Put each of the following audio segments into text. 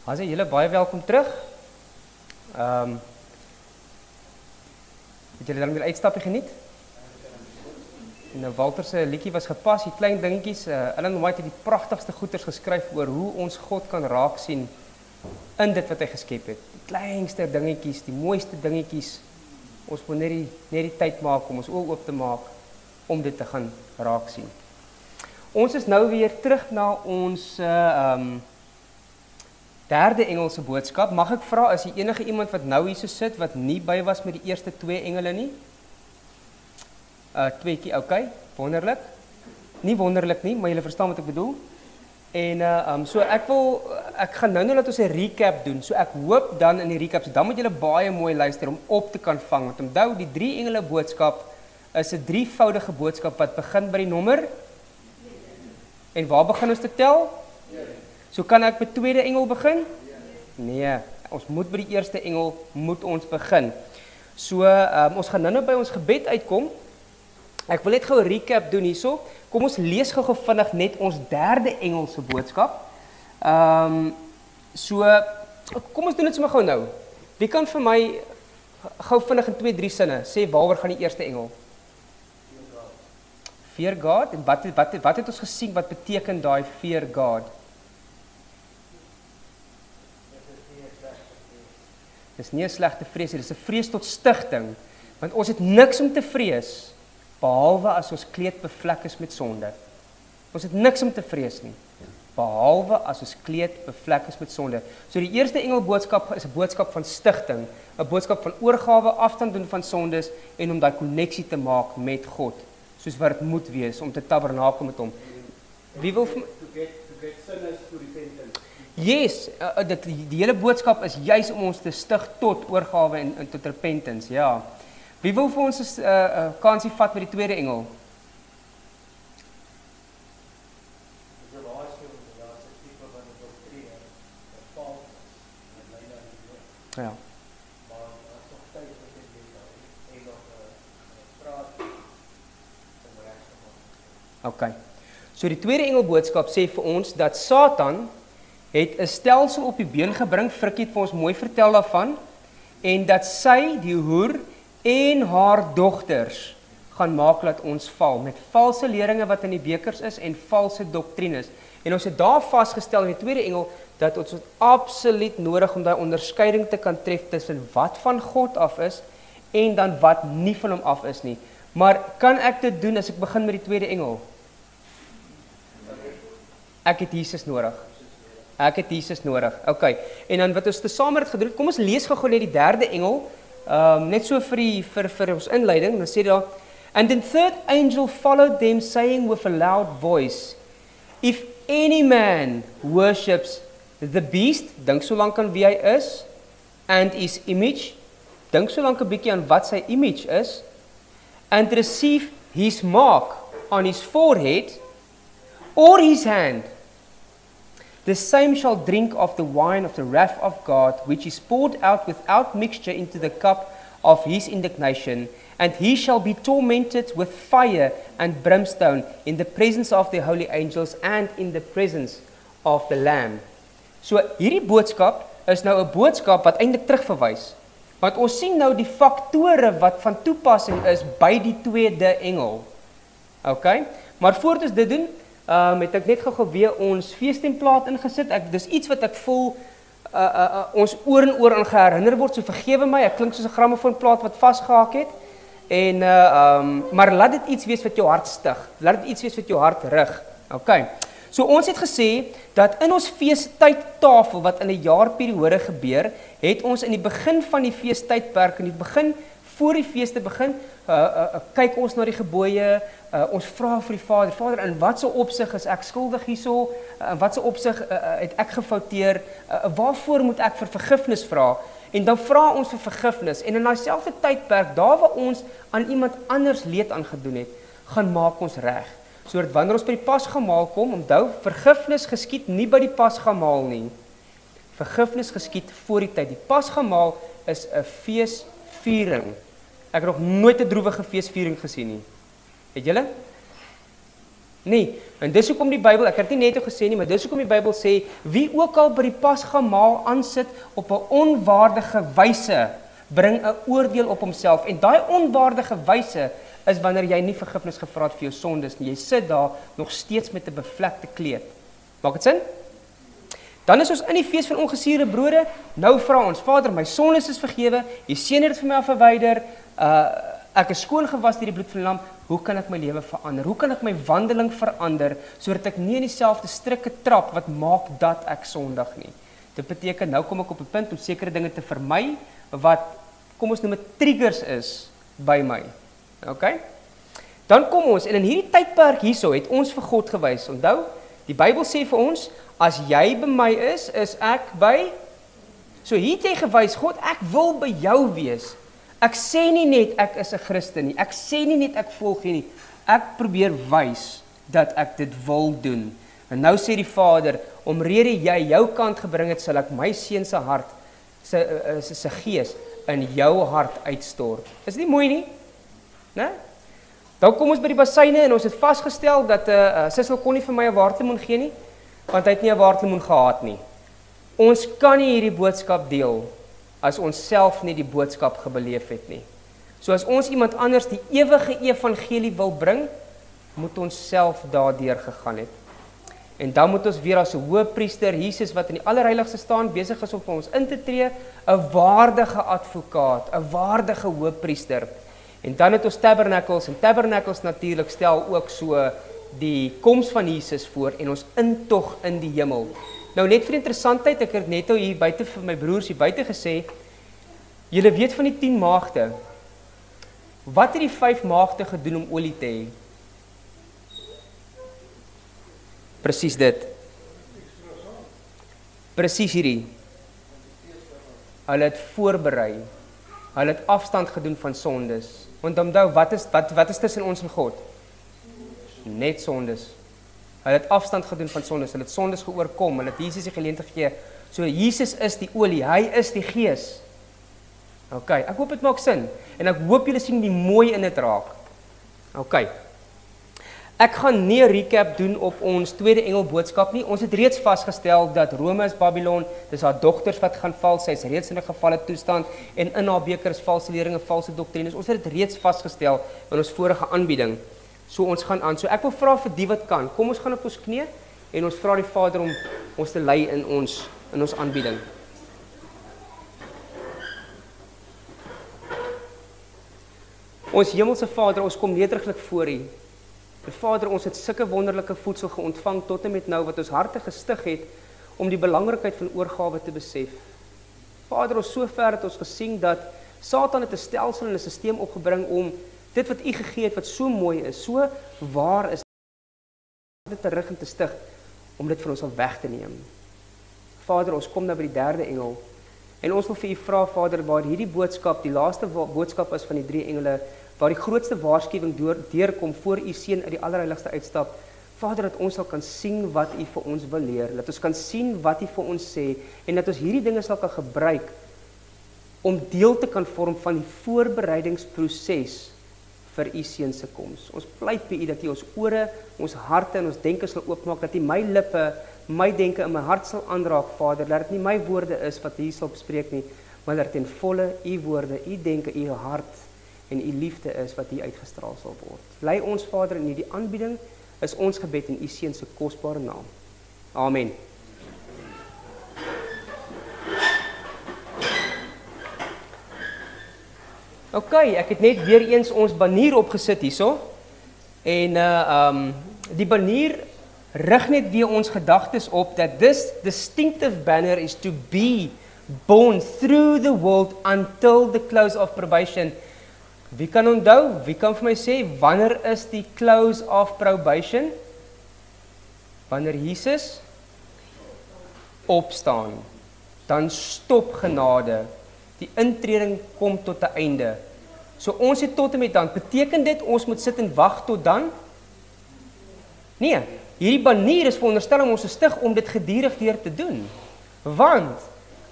Hasie, julle baie welkom terug. Het julle dan weer uitstappie geniet? Nou, Walter se liedjie was gepas, die klein dingetjies. Ellen White het die pragtigste goeters geskryf oor hoe ons God kan raak sien in dit wat hy geskep het. Die kleinste dingetjies, die mooiste dingetjies. Ons moet net die tyd maak om ons oë oop te maak om dit te gaan raak sien. Ons is nou weer terug na ons derde Engelse boodskap. Mag ek vra, is enige iemand wat nou hier so sit wat nie by was met die eerste 2 engele nie? Tweekie, okay, wonderlik. Nie wonderlik nie, maar julle verstaan wat ek bedoel. En so ek gaan nou laat ons 'n recap doen. So ek hoop dan in die recap, so dan moet julle baie mooi luister om op te kan vang. Want onthou, die 3 engele boodskap is 'n 3voudige boodskap wat begin by die nommer. En waar begin ons te tel? So kan ek met tweede engel begin? Nee, ons moet by die eerste engel moet ons begin. So ons gaan nou by ons gebed uitkom. Ek wil net gou 'n recap doen hierso. Kom ons lees gou vinnig net ons derde Engelse boodskap. So kom ons doen dit sommer gou nou. Wie kan vir my gou vinnig in 2-3 sinne sê waaroor gaan die eerste engel? Fear God. En wat het ons gesien wat beteken daai fear God? Dis nie 'n slegte vrees nie, dis 'n vrees tot stigting, want ons het niks om te vrees behalwe as ons kleed bevlek is met sonde. Ons het niks om te vrees nie, behalwe as ons kleed bevlek is met sonde. So die eerste engelboodskap is 'n boodskap van stigting, 'n boodskap van oorgawe, afstand doen van sondes en om daai koneksie te maak met God, soos wat dit moet wees om te tabernakel met hom. Wie wil to get sinners to repentance? Yes, die hele boodskap is juis om ons te stig tot oorgawe en tot repentance, ja. Wie wil vir ons 'n kansie vat met die tweede engel? Ja. Okay. So die tweede engelboodskap sê vir ons dat Satan het 'n stelsel op die been gebring, Frikkie het vir ons mooi vertel daarvan, en dat sy, die hoer, en haar dogters gaan maak dat ons val, met valse leringe wat in die bekers is, en valse doktrines. En ons het daar vasgestel in die tweede engel, dat ons het absoluut nodig om daai onderskeiding te kan tref tussen wat van God af is, en dan wat nie van hom af is nie. Maar kan ek dit doen as ek begin met die tweede engel? Ek het Jesus nodig. Ek het Jesus nodig. Okay. En dan wat ons tesame het gedoen, kom ons lees gou net die derde engel, net so vir ons inleiding, dan sê daar, and the third angel followed them, saying with a loud voice, if any man worships the beast, dink so lank aan wie hy is, and his image, dink so lank 'n bietjie aan wat sy image is, and receive his mark on his forehead, or his hand, the same shall drink of the wine of the wrath of God, which is poured out without mixture into the cup of his indignation, and he shall be tormented with fire and brimstone in the presence of the holy angels and in the presence of the Lamb. So hierdie boodskap is nou 'n boodskap wat eintlik terugverwys, want ons sien nou die faktore wat van toepassing is by die tweede engel. Okay? Maar voordat ons dit doen, het ek net gou weer ons feestemplaat ingesit. Dis iets wat ek voel ons oor en oor aan geherinner word, so vergewe my, ek klink soos 'n grammofoonplaat wat vasgehaak het. En maar laat dit iets wees wat jou hart stig. Laat dit iets wees wat jou hart rig. Okay. So ons het gesê dat in ons feestydtafel wat in 'n jaarperiode gebeur, het ons in die begin van die feestydperk, in die begin voor die feeste begin, kyk ons na die gebooie, ons vra vir die Vader, in watse opsig is ek skuldig hierso, in watse opsig het ek gefouteer, waarvoor moet ek vir vergifnis vra? En dan vra ons vir vergifnis, en in daai selfde tydperk, daar waar ons aan iemand anders leed aangedoen het, gaan maak ons reg. Sodat wanneer ons by die Pasgamaal kom, onthou, vergifnis geskied nie by die Pasgamaal nie. Vergifnis geskied voor die tyd. Die Pasgamaal is 'n feesviering. Ek het nog nooit 'n droewige feesviering gesien nie. Het julle? Nee, en dis hoekom die Bybel, ek het nie net gesê nie, maar dis hoekom die Bybel sê, wie ook al by die pasgemaal aansit op 'n onwaardige wyse, bring 'n oordeel op homself. En daai onwaardige wyse is wanneer jy nie vergifnis gevra het vir jou sondes nie. Jy sit daar nog steeds met 'n bevlekte kleed. Maak dit sin? Dan is ons in die fees van ongesuurde brode. Nou vra ons, Vader, my sondes is vergewe, U seën het dit vir my af verwyder, ek is skoon gewas deur die bloed van die lam. Hoe kan ek my lewe verander? Hoe kan ek my wandeling verander, sodat ek nie in dieselfde strikke trap wat maak dat ek sondig nie? Dit beteken, nou kom ek op 'n punt om sekere dinge te vermy, wat, kom ons noem dit, triggers is by my. Okay? Dan kom ons, en in hierdie tydperk hierso, het ons vir God gewys. Onthou, die Bybel sê vir ons, as jy by my is ek by, so hier het jy gewys, God, ek wil by jou wees. Ek sê nie net ek is 'n Christen nie, ek sê nie net ek volg nie, ek probeer wys dat ek dit wil doen. En nou sê die Vader, omrede jy jou kant gebring het, sal ek my seun se hart, se gees in jou hart uitstort. Is nie mooi nie? Né? Dan kom ons by die basyne en ons het vasgestel dat Sissel kon nie vir my 'n waterlemoen gee nie, want hy het nie 'n waterlemoen gehad nie. Ons kan nie hierdie boodskap deel as ons self nie die boodskap gebeleef het nie. So as ons iemand anders die ewige evangelie wil bring, moet ons self daardeur gegaan het. En dan moet ons weer as 'n hoëpriester, Jesus wat in die allerheiligste staan, besig is om vir ons in te tree, 'n waardige advokaat, 'n waardige hoëpriester. En dan het ons tabernacles, en tabernacles natuurlik stel ook so die koms van Jesus voor en ons intog in die hemel. Nou net vir interessantheid, ek het net nou hier buite vir my broers hier buite gesê, julle weet van die 10 maagde. Wat het die 5 maagde gedoen om olie te hê? Presies dit. Presies hierdie. Hulle het voorberei. Hulle het afstand gedoen van sondes. Want onthou, wat is tussen ons en God? Net sondes. Hulle het afstand gedoen van sondes, hulle het sondes geoorkom, hulle het Jesus die geleentheid gegee. So Jesus is die olie, hy is die gees. Ok, ek hoop dit maak sin. En ek hoop julle sien die mooi in dit raak. Ok. Ek gaan nie 'n recap doen op ons tweede engel boodskap nie. Ons het reeds vasgestel dat Rome is Babylon, dis haar dogters wat gaan val, sy is reeds in 'n gevalle toestand en in haar beker is valse leringe, valse doktrines. Ons het dit reeds vasgestel in ons vorige aanbieding. So ons gaan aan. So ek wil vra vir die wat kan. Kom ons gaan op ons knie en ons vra die Vader om ons te lei in ons aanbieding. Ons hemelse Vader, ons kom nederiglik voor U. Vader, ons het sulke wonderlike voedsel geontvang tot en met nou wat ons harte gestig het om die belangrikheid van oorgawe te besef. Vader, ons sover het ons gesien dat Satan het 'n stelsel en 'n stelsel opgebring om dit wat U gegee het, wat so mooi is, so waar is, dit terug en te stig, om dit van ons al weg te neem. Vader, ons kom nou by die derde engel, en ons wil vir U vra, Vader, waar hierdie boodskap, die laaste boodskap is van die 3 engele, waar die grootste waarskuwing deurkom voor U seun uit die allerheiligste uitstap, Vader, dat ons sal kan sien wat U vir ons wil leer, dat ons kan sien wat U vir ons sê, en dat ons hierdie dinge sal kan gebruik, om deel te kan vorm van die voorbereidingsproses vir U seun se koms. Ons pleit by U dat U ons ore, ons harte en ons denke sal oopmaak, dat U my lippe, my denke en my hart sal aanraak, Vader, dat dit nie my woorde is wat hier sal bespreek nie, maar dat ten volle U woorde, U denke, U hart en U liefde is wat hier uitgestraal sal word. Lei ons, Vader, in hierdie aanbieding, is ons gebed in U seun se kosbare naam. Amen. Ok, ek het net weer eens ons banier opgesit hierso. En die banier rig net weer ons gedagtes op dat this distinctive banner is to be born through the world until the close of probation. Wie kan onthou? Wie kan vir my sê wanneer is die close of probation? Wanneer Jesus opstaan, dan stop genade. Die intreding kom tot 'n einde. So ons het tot en met dan. Beteken dit ons moet sit en wag tot dan? Nee, hierdie banier is veronderstel om ons te stig om dit gedurig deur te doen. Want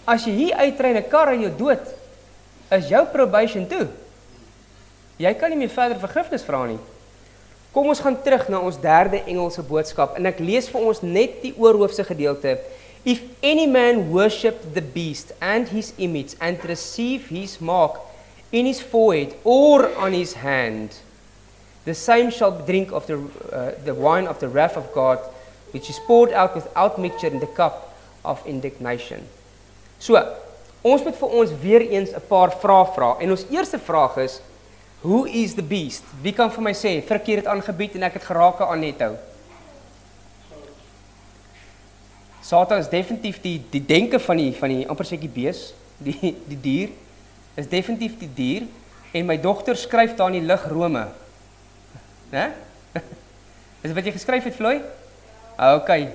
as jy hier uitry en 'n kar aan jou dood, is jou probation toe. Jy kan nie meer verder vergifnis vra nie. Kom ons gaan terug na ons derde engelse boodskap en ek lees vir ons net die oorhoofse gedeelte. If any man worship the beast and his image and receive his mark in his forehead or on his hand, the same shall drink of the wine of the wrath of God, which is poured out without mixture in the cup of indignation. So, ons moet vir ons weer eens 'n paar vrae vra. En ons eerste vraag is, who is the beast? Wie kan vir my sê, verkeer het aangebied en ek het geraak aan Netto? Satan is definitief die denke van die amper sê die bees, die dier, is definitief die dier, en my dogter skryf daar in die lig Rome. Né? Is wat jy geskryf het, Floy? Okay,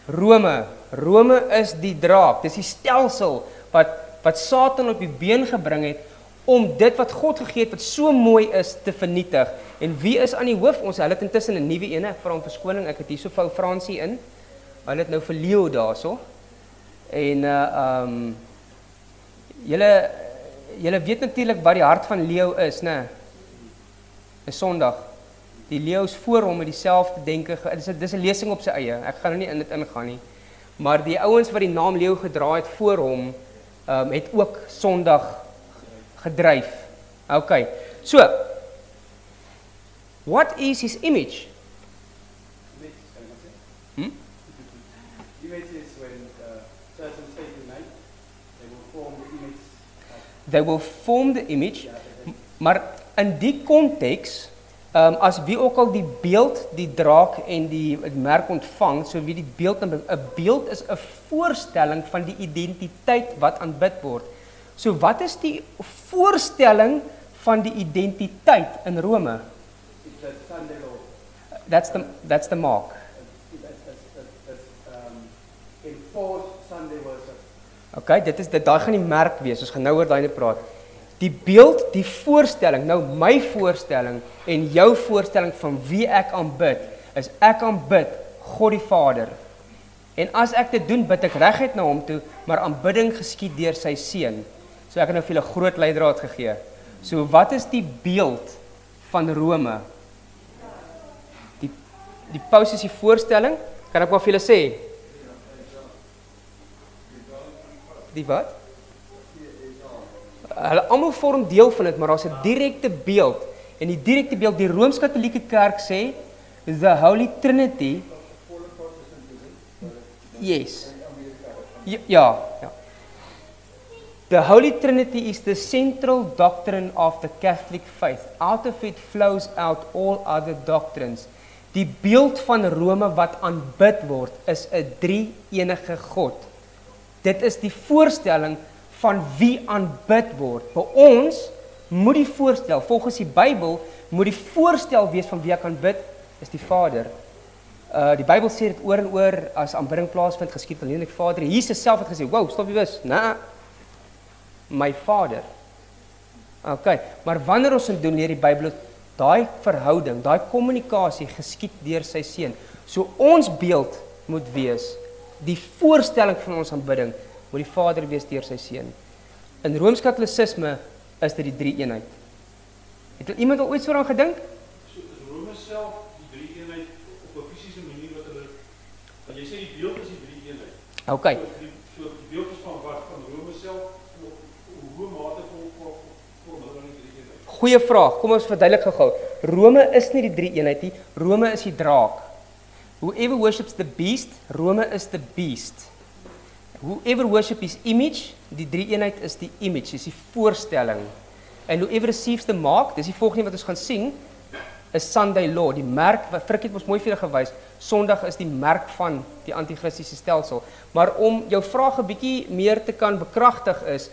Rome is die draak, dis die stelsel wat Satan op die been gebring het, om dit wat God gegee het, wat so mooi is, te vernietig. En wie is aan die hoof? Hulle het intussen 'n nuwe ene, ek vra om verskoning, ek het hier so vir Fransie in, hulle het nou vir Leo daarso, en julle weet natuurlik wat die hart van Leo is, né? 'n Sondag. Die leeu's voor hom met dieselfde denke, dis 'n lesing op sy eie, ek gaan nou nie in dit ingaan nie, maar die ouens wat die naam leeu gedra het voor hom, het ook Sondag gedryf. Okay, so, what is his image? Image is when persons say tonight, they will form the image. They will form the image, maar in die konteks, as wie ook al die beeld, die draak en die merk ontvang, so wie die beeld, 'n beeld is 'n voorstelling van die identiteit wat aanbid word. So wat is die voorstelling van die identiteit in Rome? It's a Sunday law. That's the mark. Enforced Sunday worship. Okay, daai gaan die merk wees, ons gaan nou oor daai praat. Die beeld, die voorstelling, nou my voorstelling en jou voorstelling van wie ek aanbid, is ek aanbid God die Vader. En as ek dit doen, bid ek reguit na hom toe, maar aanbidding geskied deur sy seun. So ek het nou vir julle groot leidraad gegee. So wat is die beeld van Rome? Die paus is die voorstelling, kan ek maar vir julle sê? Die wat? Hulle almal vorm deel van dit, maar daar's 'n direkte beeld. En die direkte beeld, die Rooms-Katolieke Kerk sê, the Holy Trinity. Yes. Ja. The Holy Trinity is the central doctrine of the Catholic faith. Out of it flows out all other doctrines. Die beeld van Rome wat aanbid word, is 'n drie-enige God. Dit is die voorstelling van wie aanbid word. Vir ons moet die voorstel, volgens die Bybel, moet die voorstel wees van wie ek aanbid, is die Vader. Die Bybel sê dit oor en oor, as aanbidding plaasvind, geskied alleenlik Vader. Jesus self het gesê, wow, stop jy wis, nee, my Vader. Okay, maar wanneer ons dit doen, leer die Bybel, daai verhouding, daai kommunikasie geskied deur sy seun. So ons beeld moet wees, die voorstelling van ons aanbidding, moet die Vader wees deur sy seun. In Rooms-Katolicisme is dit die drie-eenheid. Het iemand al ooit so daaraan gedink? So is Rome self die drie-eenheid op 'n fisiese manier wat hulle, want jy sê die beeld is die drie-eenheid. Okay. So die beeld is van wat? Van Rome self, hoe mate vorm hulle die drie-eenheid? Goeie vraag, kom ons verduidelik gou-gou. Rome is nie die drie-eenheid nie, Rome is die draak. Whoever worships the beast, Rome is the beast. Whoever worship his image, die drie-eenheid is die image, is die voorstelling. And whoever receives the mark, dis die volgende wat ons gaan sien, is Sunday law, die merk, wat Frik het ons mooi vir julle gewys, Sondag is die merk van die antichristiese stelsel. Maar om jou vraag 'n bietjie meer te kan bekragtig is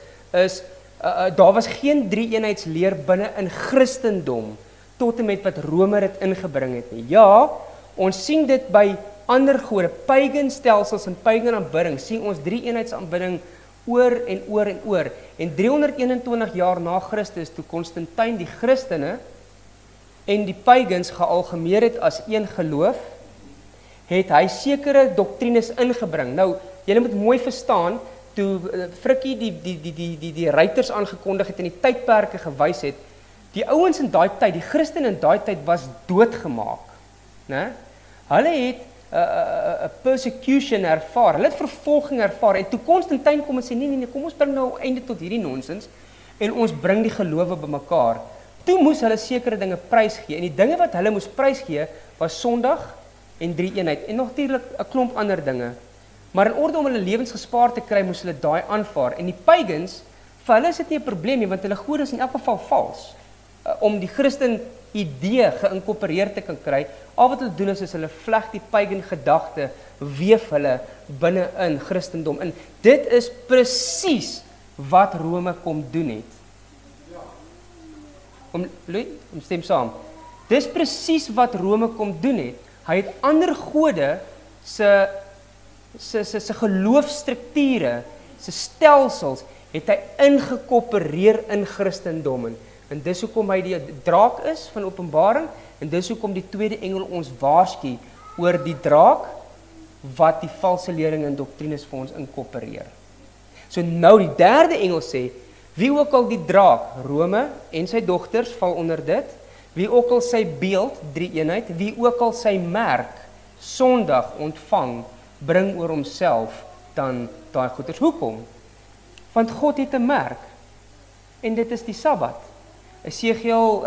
daar was geen drie-eenheidsleer binne in Christendom, tot en met wat Rome dit ingebring het nie. Ja, ons sien dit by ander gode, pagan stelsels en pagan aanbidding, sien ons drie-eenheidsaanbidding oor en oor en oor. En 321 jaar na Christus, toe Constantyn die Christene en die pagans gealgemeer het as een geloof, het hy sekere doktrines ingebring. Nou, julle moet mooi verstaan, toe Frikkie die ruiters aangekondig het en die tydperke gewys het, die ouens in daai tyd, die Christene in daai tyd was doodgemaak. né? Hulle het 'n persecution ervaar. Hulle het vervolging ervaar. En toe Konstantin kom en sê nee, kom ons bring nou 'n einde tot hierdie nonsens en ons bring die gelowe bymekaar. Toe moes hulle sekere dinge prysgee en die dinge wat hulle moes prysgee was Sondag en 3 eenheid en natuurlik 'n klomp ander dinge. Maar in orde om hulle lewens gespaar te kry, moes hulle daai aanvaar. En die pagans, vir hulle is dit nie 'n probleem nie want hulle gode is in elk geval vals. Om die Christen idee geïnkorporeer te kan kry, al wat hulle doen is hulle vleg die pagan gedagte, weef hulle binne in Christendom in. Dit is presies wat Rome kom doen het. Om stem saam. Dis presies wat Rome kom doen het. Hy het ander gode se geloofstrukture, se stelsels het hy ingekorporeer in Christendom. En dis hoekom hy die draak is van Openbaring en dis hoekom die tweede engel ons waarsku oor die draak wat die valse leringe en doktrines vir ons inkorporeer. So nou die derde engel sê, wie ook al die draak, Rome en sy dogters val onder dit, wie ook al sy beeld, 3 eenheid, wie ook al sy merk, Sondag ontvang, bring oor homself dan daai goeders. Hoekom? Want God het 'n merk en dit is die Sabbat. Esegiel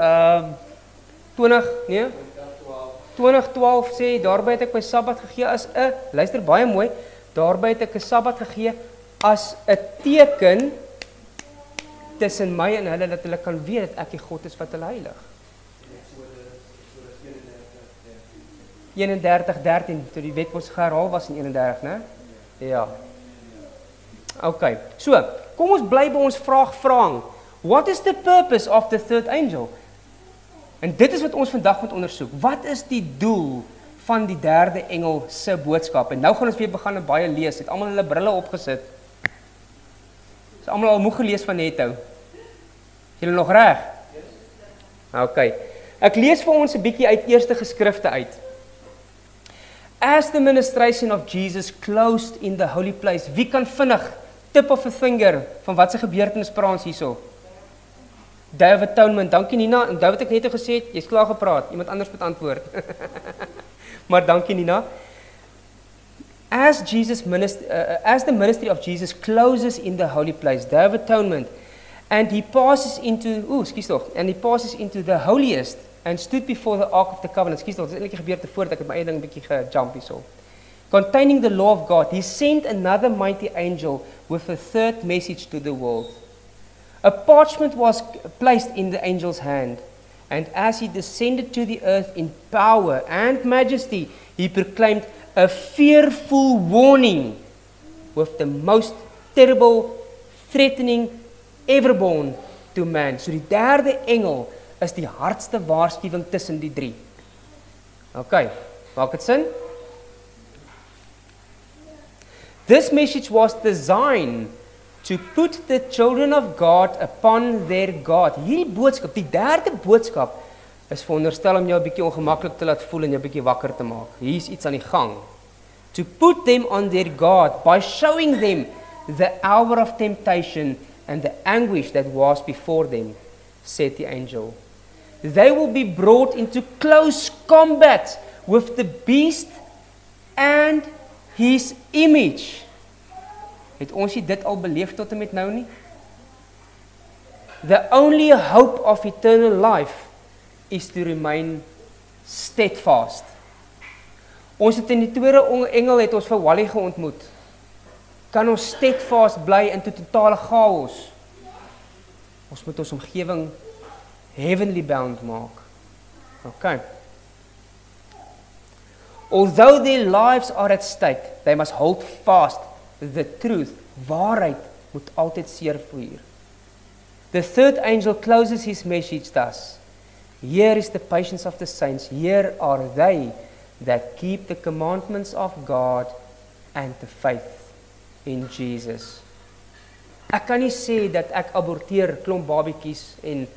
20:12 sê, daarby het ek my Sabbat gegee as 'n, luister baie mooi, daarby het ek 'n Sabbat gegee as 'n teken tussen my en hulle, dat hulle kan weet dat ek die God is wat hulle heilig. 31:13, toe die wet mos herhaal was in 31, né? Ja. Okay, so, kom ons bly by ons vraag. What is the purpose of the third angel? En dit is wat ons vandag moet ondersoek. Wat is die doel van die derde engel se boodskap? En nou gaan ons weer begin baie lees. Het almal hulle brille opgesit. Is almal al moeg gelees van Netto? Is julle nog reg? Okay. Ek lees vir ons 'n bietjie uit eerste geskrifte uit. As the ministration of Jesus closed in the holy place. Wie kan vinnig tip of a finger van wat se gebeurtenis praat ons hierso? Day of Atonement. Dankie Nina. En David het net gesê, jy's klaar gepraat. Iemand anders moet antwoord. Maar dankie Nina. As the ministry of Jesus closes in the holy place, Day of Atonement, and he passes into the holiest and stood before the ark of the covenant. Dit is eintlik gebeurte voordat ek het my eie ding 'n bietjie gejump hierso. Containing the law of God, he sent another mighty angel with a third message to the world. A parchment was placed in the angel's hand, and as he descended to the earth in power and majesty, he proclaimed a fearful warning with the most terrible threatening ever born to man. So die derde engel is die hardste waarskuwing tussen die 3. Okay, maak dit sin? This message was designed to put the children of God upon their God. Hierdie boodskap, die derde boodskap, is veronderstel om jou 'n bietjie ongemaklik te laat voel en jou 'n bietjie wakker te maak. Hier's iets aan die gang. To put them on their God by showing them the hour of temptation and the anguish that was before them, said the angel. They will be brought into close combat with the beast and his image. Het ons dit al beleef tot en met nou nie? The only hope of eternal life is to remain steadfast. Ons het in die tweede engel het ons vir Wally geontmoet. Kan ons steadfast bly in totale chaos? Ons moet ons omgewing heavenly bound maak. Okay. Although their lives are at stake, they must hold fast the truth. Waarheid moet altyd seervoer. The third angel closes his message thus. Here is the patience of the saints. Here are they that keep the commandments of God and the faith in Jesus. Ek kan nie sê dat ek aborteer klomp babietjies en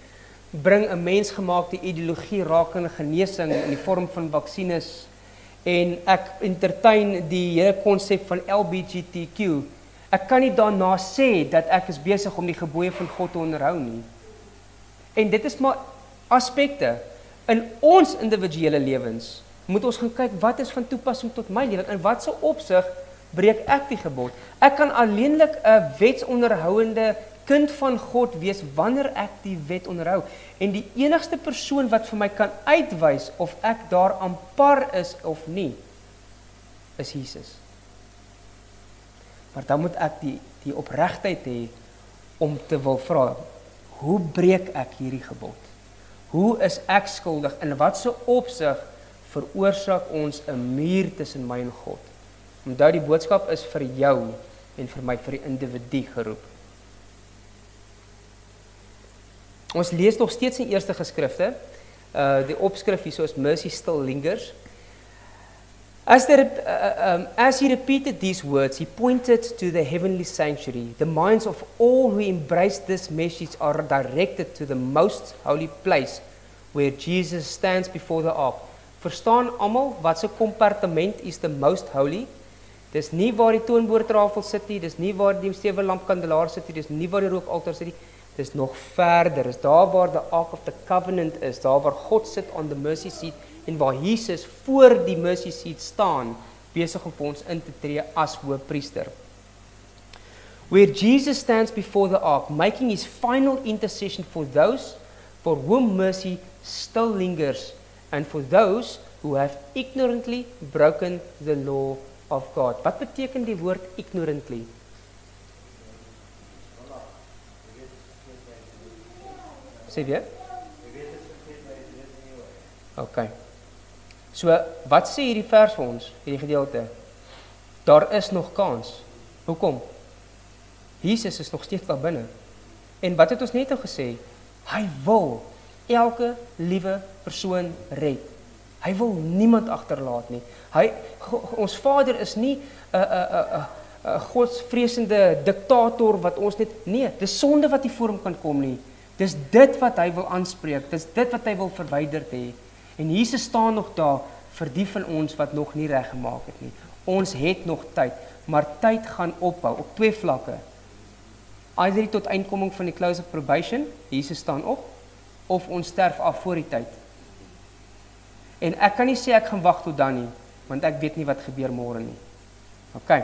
bring 'n mensgemaakte ideologie rakende genesing in die vorm van vaksines en ek entertain die hele konsep van LGBTQ. Ek kan nie daarna sê dat ek is besig om die gebooie van God te onderhou nie. En dit is maar aspekte in ons individuele lewens moet ons gaan kyk wat is van toepassing tot my lewe, in watter opsig breek ek die gebod. Ek kan alleenlik 'n wetsonderhoudende kind van God wees wanneer ek die wet onderhou. En die enigste persoon wat vir my kan uitwys of ek daar aan par is of nie, is Jesus. Maar dan moet ek die opregtheid hê om te wil vra, hoe breek ek hierdie gebod? Hoe is ek skuldig? In watter opsig veroorsaak ons 'n muur tussen my en God? Onthou, die boodskap is vir jou en vir my, vir die individu geroep. Ons lees nog steeds in eerste geskrifte. Die opskrif hierso is Mercy Still Lingers. As he repeated these words, he pointed to the heavenly sanctuary. The minds of all who embrace this message are directed to the most holy place where Jesus stands before the ark. Verstaan almal wat se kompartement is the most holy? Dis nie waar die toonboortafel sit nie, dis nie waar die 7 lampkandelaar sit nie, dis nie waar die rookaltaar sit nie. Dis nog verder, is daar waar the Ark of the Covenant is, daar waar God sit on the mercy seat en waar Jesus voor die mercy seat staan, besig om vir ons in te tree as hoëpriester. Where Jesus stands before the ark, making his final intercession for those for whom mercy still lingers and for those who have ignorantly broken the law of God. Wat beteken die woord ignorantly? Sê weer? Okay. So, wat sê hierdie vers vir ons, hierdie gedeelte? Daar is nog kans. Hoekom? Jesus is nog steeds daar binne. En wat het ons net nou gesê? Hy wil elke liewe persoon red. Hy wil niemand agterlaat nie. Ons Vader is nie 'n godsvreesende diktator wat ons net, nee, dis sonde wat nie voor hom kan kom nie. Dis dit wat hy wil aanspreek, dis dit wat hy wil verwyder hê. En Jesus staan nog daar vir die van ons wat nog nie reg gemaak het nie. Ons het nog tyd, maar tyd gaan ophou op 2 vlakke. Either tot eindkoming van die close of probation, Jesus staan op, of ons sterf af voor die tyd. En ek kan nie sê ek gaan wag tot dan nie, want ek weet nie wat gebeur môre nie. Okay.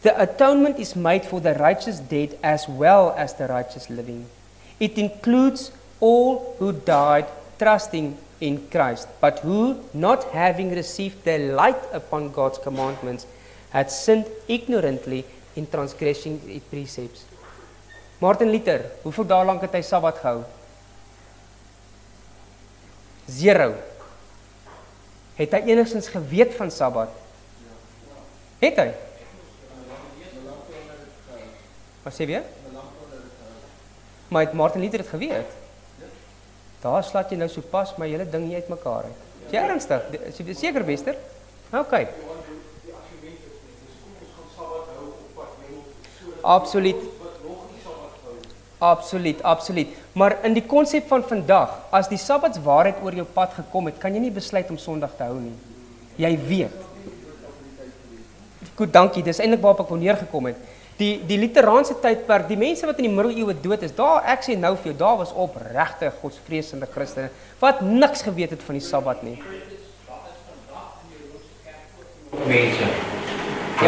The atonement is made for the righteous dead as well as the righteous living. It includes all who died trusting in Christ, but who, not having received the light upon God's commandments, had sinned ignorantly in transgressing its precepts. Martin Luther, hoeveel dae lank het hy Sabbat gehou? 0. Het hy enigstens geweet van Sabbat? Het hy? Wat sê weer? Maar het Martin Luther het geweet? Daar slaat jy nou so pas my hele ding nie uit mekaar uit. Is jy ernstig? Is jy seker, Bester? Okay. Absoluut. Absoluut. Maar in die konsep van vandag, as die Sabbatswaarheid oor jou pad gekom het, kan jy nie besluit om Sondag te hou nie. Jy weet. Goed, dankie. Dis eintlik waarop ek wou neergekom het. Die Luteraanse tydperk, die mense wat in die middeleeue dood is, daar, ek sê nou vir jou, daar was opregte godsvreesende Christene wat niks geweet het van die Sabbat nie. Mense.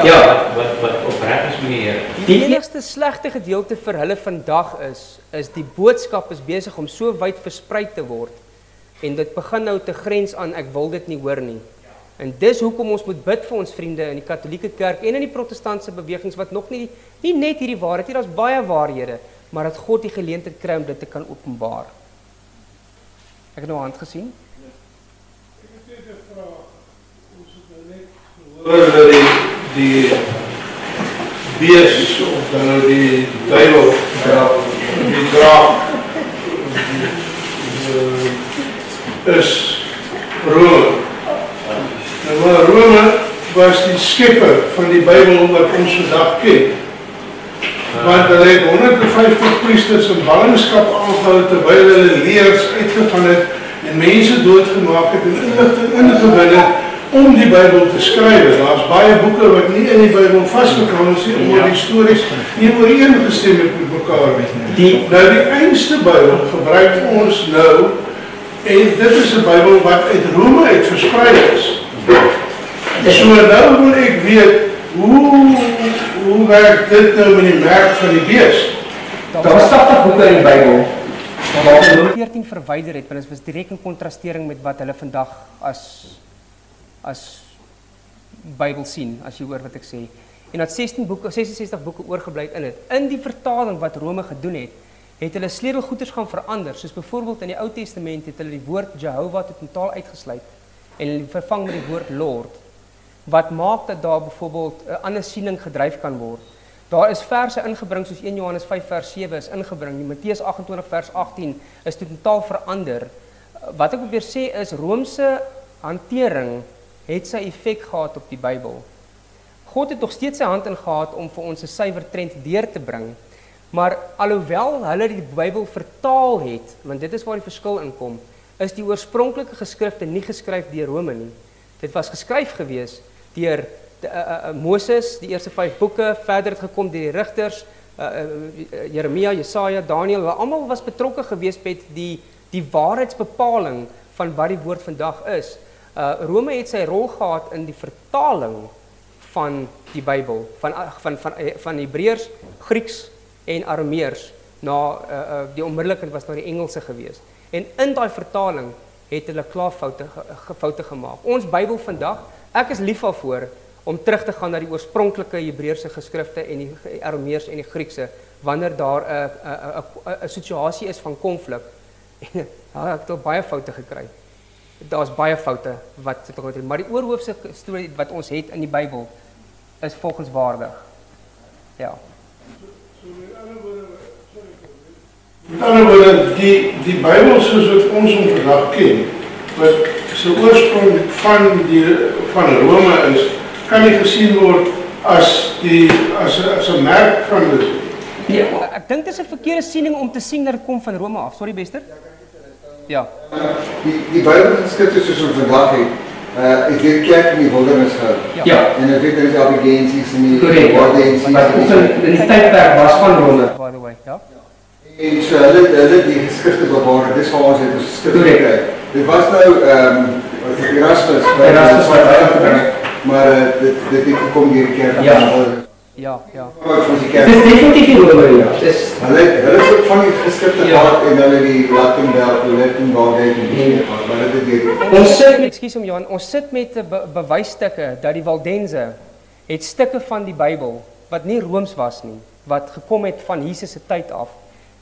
Ja, wat opreg is met die Here. Die enigste slegte gedeelte vir hulle vandag is die boodskap is besig om so wyd versprei te word en dit begin nou te grens aan ek wil dit nie hoor nie. En dis hoekom ons moet bid vir ons vriende in die Katolieke Kerk en in die protestantse bewegings wat nog nie net hierdie waarheid, hier daar's baie waarhede, maar dat God die geleentheid kry om dit te kan openbaar. Ek het nou 'n hand gesien. Ek het 'n vraag. Ons het nou net gehoor dat die bees of dan nou die duiwel, die draak is Rome. Maar Rome was die skepper van die Bybel wat ons vandag ken. Want hulle het 150 priesters in ballingskap aangehou terwyl hulle leers uitgegaan het en mense doodgemaak het en inligting ingewin het om die Bybel te skryf. Daar's baie boeke wat nie in die Bybel vasgevang is nie, omdat die stories nie ooreengestem het met mekaar nie. Nou die einste Bybel gebruik ons nou En dit is 'n Bybel wat uit Rome uit versprei is. So nou wil ek weet, hoe werk dit nou met die merk van die bees? Daar was 80 boeke in die Bybel. Waar hulle 14 verwyder het, want dit was direk in kontrastering met wat hulle vandag as Bybel sien, as jy hoor wat ek sê. En dat 66 boeke oorgebly in dit. In die vertaling wat Rome gedoen het hulle sleutelgoeders gaan verander, soos byvoorbeeld in die Ou Testament het hulle die woord Jehovah totaal uitgesluit en hulle vervang met die woord Lord, wat maak dat daar byvoorbeeld 'n ander siening gedryf kan word. Daar is verse ingebring soos 1 Johannes 5 vers 7 is ingebring, die Matteus 28 vers 18 is totaal verander. Wat ek probeer sê is, Romeinse hantering het sy effek gehad op die Bybel. God het nog steeds sy hand in gehad om vir ons 'n suiwer trend deur te bring, maar alhoewel hulle die Bybel vertaal het, want dit is waar die verskil inkom, is die oorspronklike geskrifte nie geskryf deur Rome nie. Dit was geskryf gewees deur Moses, die eerste 5 boeke, verder het gekom deur die rigters, Jeremia, Jesaja, Daniël, hulle almal was betrokke gewees met die waarheidsbepaling van wat die woord vandag is. Rome het sy rol gehad in die vertaling van die Bybel, van Hebreërs, Grieks en Arameers na die onmiddellike was na die Engelse gewees. En in daai vertaling het hulle klaar foute gemaak. Ons Bybel vandag, ek is lief daarvoor om terug te gaan na die oorspronklike Hebreëse geskrifte en die Arameers en die Griekse, wanneer daar 'n situasie is van konflik. En ek het al baie foute gekry. Daar's baie foute wat maar die oorhoofse storie wat ons het in die Bybel is volgenswaardig. Ja. Met ander woorde, die Bybel soos wat ons hom vandag ken, wat sy oorsprong van Rome is, kan nie gesien word as 'n merk van dit. Ja, ek dink dit is 'n verkeerde siening om te sien dat dit kom van Rome af. Sorry, Bester. Ja. Die Bybelgeskrifte soos ons vandag het, ek weet kerk in die wildernis gehou. Ja. En ek weet daar is Albigensies en die Wardensies. Maar in die tydperk was van Rome, by the way, ja. En so hulle die geskrifte bewaar, dis waar ons het ons skrifte gekry. Dit was nou Erasmus maar dit het gekom deur die kerk. Ja. Dit is definitief nie Rome nie. Hulle het ook van die geskrifte gehad en hulle die Latin maar dit het ons sit met bewysstukke dat die Waldense het stukke van die Bybel wat nie Rooms was nie, wat gekom het van Jesus se tyd af,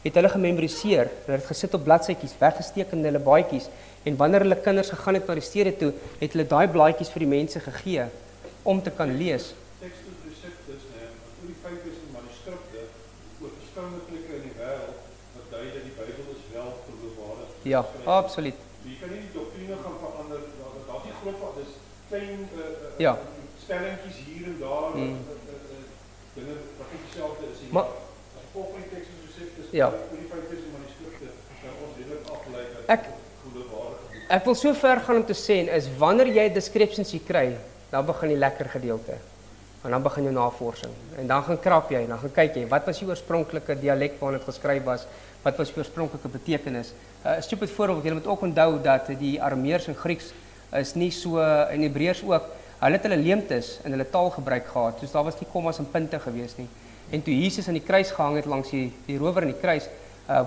het hulle gememoriseer, hulle het gesit op bladsytjies, weggesteek in hulle baadjies, en wanneer hulle kinders gegaan het na die stede toe, het hulle daai blaadjies vir die mense gegee om te kan lees. Textus Receptus, oor die feit is die manuskripte oor verskillende plekke in die wêreld wat dui dat die Bybel is wel geloofwaardig. Ja, absoluut. Jy kan nie die doktrine gaan verander, daar's nie groot wat, dis klein stellingkies hier en daar, dinge wat nie dieselfde is nie. Maar volgens die Textus Receptus, oor die feit is die manuskripte, ons redelik afgelei dat geloofwaardig. Ek wil so ver gaan om te sê, is wanneer jy discrepancy kry, dan begin die lekker gedeelte. En dan begin jou navorsing. En dan gaan krap jy, dan gaan kyk jy, wat was die oorspronklike dialek waarin dit geskryf was? Wat was die oorspronklike betekenis? 'n Stupid voorbeeld, jy moet ook onthou dat die Arameers en Grieks is nie so, en Hebreërs ook, hulle het hulle leemtes in hulle taal gebruik gehad, soos daar was nie kommas en punte gewees nie. En toe Jesus aan die kruis gehang het langs die rower in die kruis,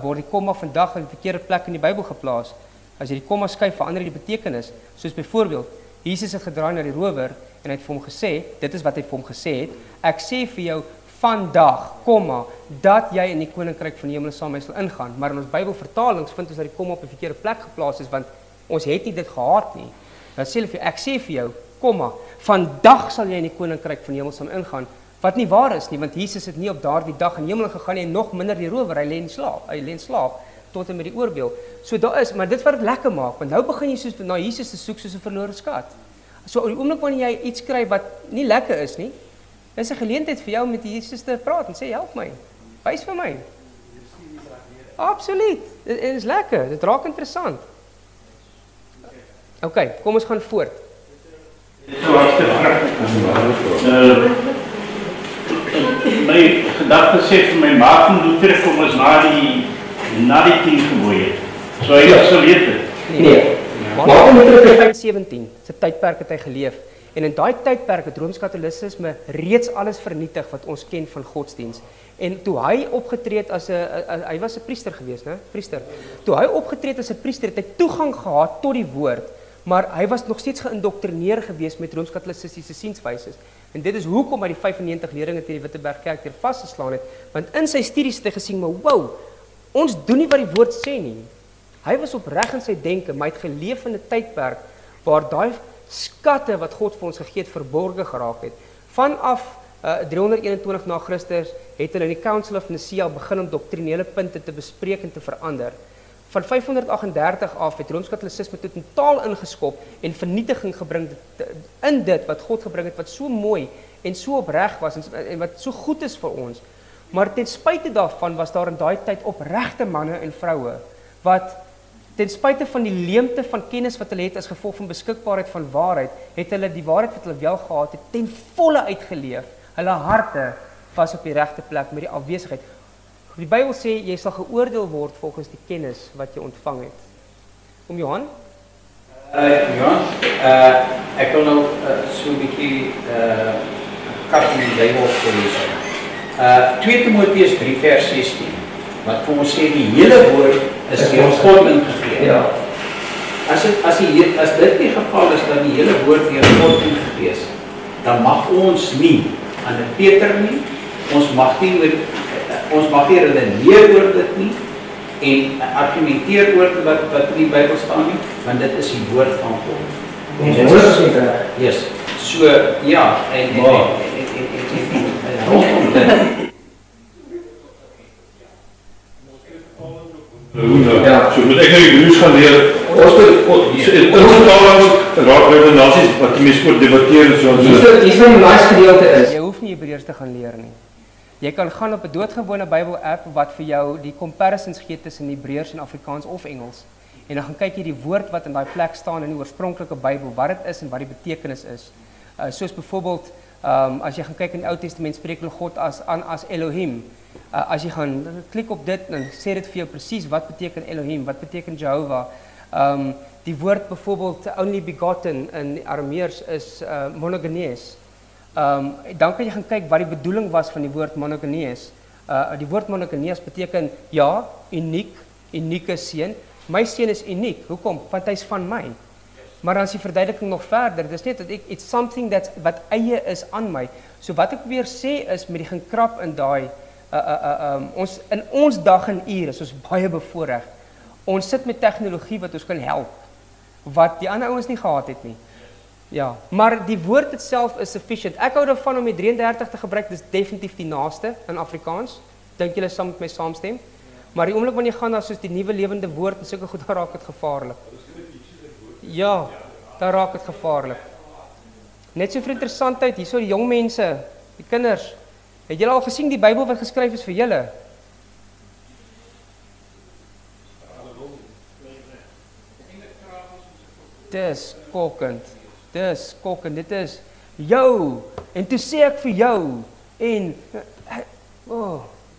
word die komma vandag in die verkeerde plek in die Bybel geplaas. As jy die komma skuif, verander die betekenis. Soos byvoorbeeld, Jesus het gedraai na die rower en hy het vir hom gesê, dit is wat hy vir hom gesê het, ek sê vir jou vandag, komma, dat jy in die koninkryk van die hemel saam met my sal ingaan. Maar in ons Bybelvertalings vind ons dat die komma op 'n verkeerde plek geplaas is, want ons het nie dit gehad nie. Dan sê hulle vir jou, ek sê vir jou, komma, vandag sal jy in die koninkryk van die hemel saam ingaan, wat nie waar is nie, want Jesus het nie op daardie dag in die hemel gegaan nie, en nog minder die rower, hy lê in slaap, tot en met die oordeel. So daar is, maar dit wat dit lekker maak, want nou begin jy soos na Jesus te soek soos 'n verlore skat. So op die oomblik wanneer jy iets kry wat nie lekker is nie, is 'n geleentheid vir jou om met Jesus te praat en sê help my. Wys vir my. Absoluut. Dit is lekker. Dit raak interessant. OK, kom ons gaan voort. My gedagte sê vir my Martin Luther kom ons na die 10 gebooie. So hy sal weet dit. Nee. Martin Luther het 17 se tydperk het hy geleef. En in daai tydperk het Rooms-Katolicisme reeds alles vernietig wat ons ken van godsdiens. En toe hy opgetree het as hy was 'n priester geweest, né? Priester. Toe hy opgetree het as 'n priester, het hy toegang gehad tot die woord, maar hy was nog steeds geïndoktrineer geweest met Rooms-Katolisiese sienswyse. En dit is hoekom hy die 95 leerlinge teen die Wittebergkerk teer vasgeslaan het, want in sy studies het hy gesien, maar wow, ons doen nie wat die woord sê nie. Hy was opreg in sy denke, maar hy het geleef in 'n tydperk waar daai skatte wat God vir ons gegee het verborge geraak het. Vanaf 321 na Christus het hulle in die Council of Nicaea begin om doktrinele punte te bespreek en te verander. Van 538 af het Rooms-Katolicisme totaal ingeskop en vernietiging gebring in dit wat God gebring het, wat so mooi en so opreg was en wat so goed is vir ons. Maar ten spyte daarvan was daar in daai tyd opregte manne en vroue wat ten spyte van die leemte van kennis wat hulle het as gevolg van beskikbaarheid van waarheid, het hulle die waarheid wat hulle wel gehad het ten volle uitgeleef. Hulle harte was op die regte plek met die afwesigheid. Die Bybel sê jy sal geoordeel word volgens die kennis wat jy ontvang het. Om Johan? Johan, ek wil nou so 'n bietjie kat in die Bybel lees. 2 Timoteus 3 vers 16. Wat vir ons sê die hele woord is deur God ingegee. Ja. As dit die geval is dat die hele woord deur God ingegee is, dan mag ons nie aan Peter nie, ons mag nie redeneer oor dit nie en argumenteer oor wat in die Bybel staan nie, want dit is die woord van God. Ons is nie reg. Yes. So ja, en rondom dit. Ja, so moet ek nou die Hebreëus gaan leer. Ons moet raak redenasies wat die mens moet debatteer en so. Dis van die laaste gedeelte is. Jy hoef nie Hebreërs te gaan leer nie. Jy kan gaan op 'n doodgewone Bybel app wat vir jou die comparisons gee tussen Hebreërs en Afrikaans of Engels. En dan gaan kyk jy die woord wat in daai plek staan in die oorspronklike Bybel, wat dit is en wat die betekenis is. Soos byvoorbeeld as jy gaan kyk in die Ou Testament spreek hulle God aan as Elohim. As jy gaan klik op dit, dan sê dit vir jou presies wat beteken Elohim, wat beteken Jehovah. Die woord byvoorbeeld only begotten in Arameers is monogenes. Dan kan jy gaan kyk wat die bedoeling was van die woord monogenes. Die woord monogenes beteken ja, unieke seun. My seun is uniek. Hoekom? Want hy's van my. Maar dan is die verduideliking nog verder. Dis net dat it's something wat eie is aan my. So wat ek weer sê is met die gekrap in daai ons in ons dag en uur is ons baie bevoorreg. Ons sit met tegnologie wat ons kan help wat die ander ouens nie gehad het nie. Ja, maar die woord itself is sufficient. Ek hou daarvan om die 33 te gebruik. Dis definitief die naaste in Afrikaans. Dink julle sal met my saamstem? Maar die oomblik wanneer jy gaan na soos die nuwe lewende woord en sulke goed, daar raak dit gevaarlik. Ja, daar raak dit gevaarlik. Net so vir interessantheid, hierso die jong mense, die kinders. Het julle al gesien die Bybel wat geskryf is vir julle? Dis skokkend. Dis skokkend. Dit is jou. En toe sê ek vir jou en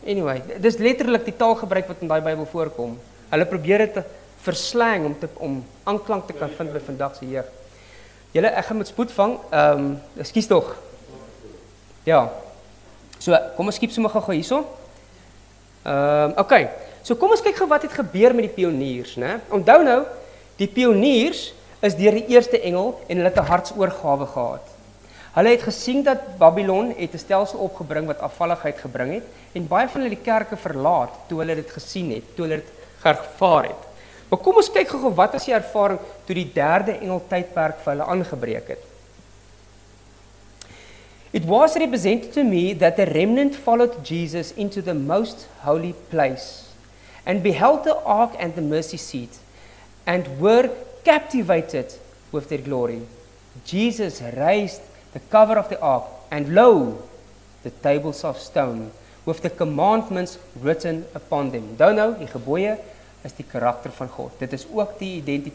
anyway, dis letterlik die taalgebruik wat in daai Bybel voorkom. Hulle probeer dit verslang om aanklank te kan vind by vandag se jeug. Julle, ek gaan met spoed vang. Ekskuus tog. Ja. So, kom ons skiep sommer gou hierso. Okay. So kom ons kyk gou wat het gebeur met die pioniers, né? Onthou nou, die pioniers is deur die eerste engel en hulle het 'n hartsoorgawe gehad. Hulle het gesien dat Babylon het 'n stelsel opgebring wat afvalligheid gebring het en baie van hulle die kerke verlaat toe hulle dit gesien het, toe hulle dit ervaar het. Maar kom ons kyk gou wat is die ervaring toe die derde engel tydperk vir hulle aangebreek het. It was represented to me that the remnant followed Jesus into the most holy place and beheld the ark and the mercy seat and were captivated with their glory. Jesus raised the cover of the ark and lo, the tables of stone with the commandments written upon them. Onthou nou, die gebooie is die karakter van God. Dit is ook die die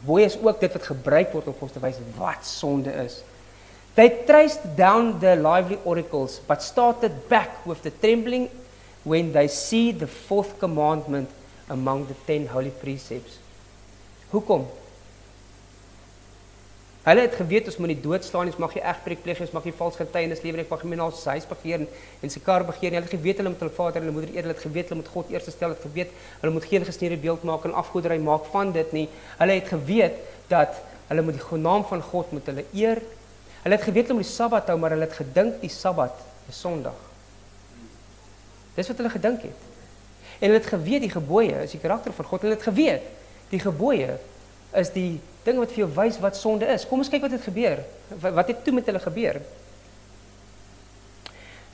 gebooie is ook dit wat gebruik word om ons te wys wat sonde is. They traced down the lively oracles, but started back with the trembling when they see the fourth commandment among the 10 holy precepts. Hoekom? Hulle het geweet, ons moet nie doodslaan, ons mag nie egbreek pleeg, ons mag nie vals getuienis lewe, ons mag nie na sy huis begeer en sy kar begeer nie. Hulle het geweet, hulle moet hulle vader en hulle moeder eer, hulle het geweet, hulle moet God eerste stel, hulle het geweet, hulle moet geen gesneerde beeld maak en afgoderry maak van dit nie. Hulle het geweet dat hulle moet die naam van God moet hulle eer. Hulle het geweet hulle moet die Sabbat hou, maar hulle het gedink die Sabbat is Sondag. Dis wat hulle gedink het. En hulle het geweet die gebooie is die karakter van God. Hulle het geweet die gebooie is die ding wat vir jou wys wat sonde is. Kom ons kyk wat het gebeur. Wat het toe met hulle gebeur?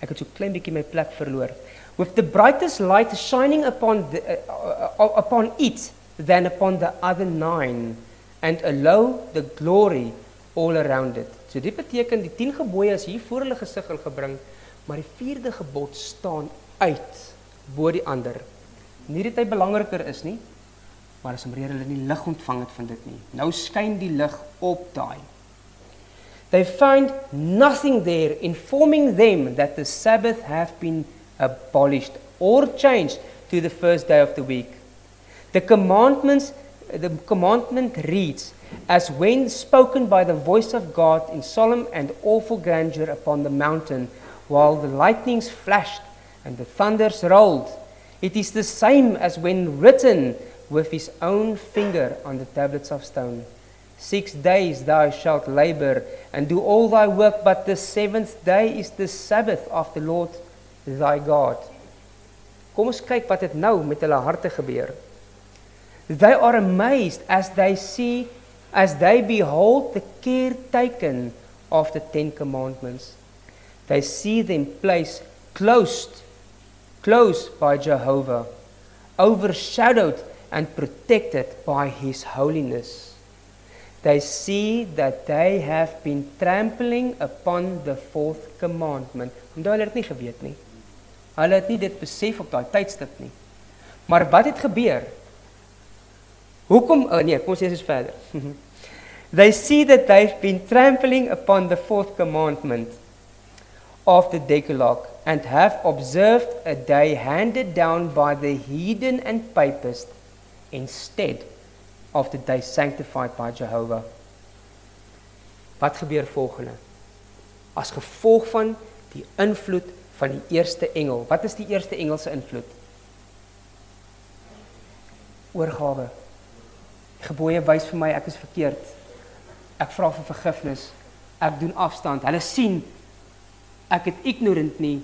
Ek het so klein bietjie my plek verloor. With the brightest light shining upon it than upon the other 9 and allow the glory all around it. So dit beteken die 10 gebooie is hier voor hulle gesig gebring, maar die 4de gebod staan uit bo die ander. Nie dat hy belangriker is nie, maar as omrede hulle nie lig ontvang het van dit nie. Nou skyn die lig op daai. They find nothing there informing them that the Sabbath have been abolished or changed to the first day of the week. The commandment reads, as when spoken by the voice of God in solemn and awful grandeur upon the mountain, while the lightnings flashed and the thunders rolled. It is the same as when written with his own finger on the tablets of stone. 6 days thou shalt labor and do all thy work, but the 7th day is the Sabbath of the Lord thy God. Kom ons kyk wat het nou met hulle harte gebeur. They are amazed as they behold the care taken of the 10 commandments. They see them placed close by Jehovah, overshadowed and protected by his holiness. They see that they have been trampling upon the 4th commandment. Omdat hulle het nie geweet nie. Hulle het nie dit besef op daai tydstip nie. Maar wat het gebeur? Hoekom? Kom ons lees verder. They see that they've been trampling upon the 4th commandment of the Decalogue and have observed a day handed down by the heathen and papist instead of the day sanctified by Jehovah. Wat gebeur volgende? As gevolg van die invloed van die eerste engel. Wat is die eerste engel se invloed? Oorgawe. Die gebooie wys vir my ek is verkeerd. Ek vra vir vergifnis. Ek doen afstand. Hulle sien ek het ignorant nie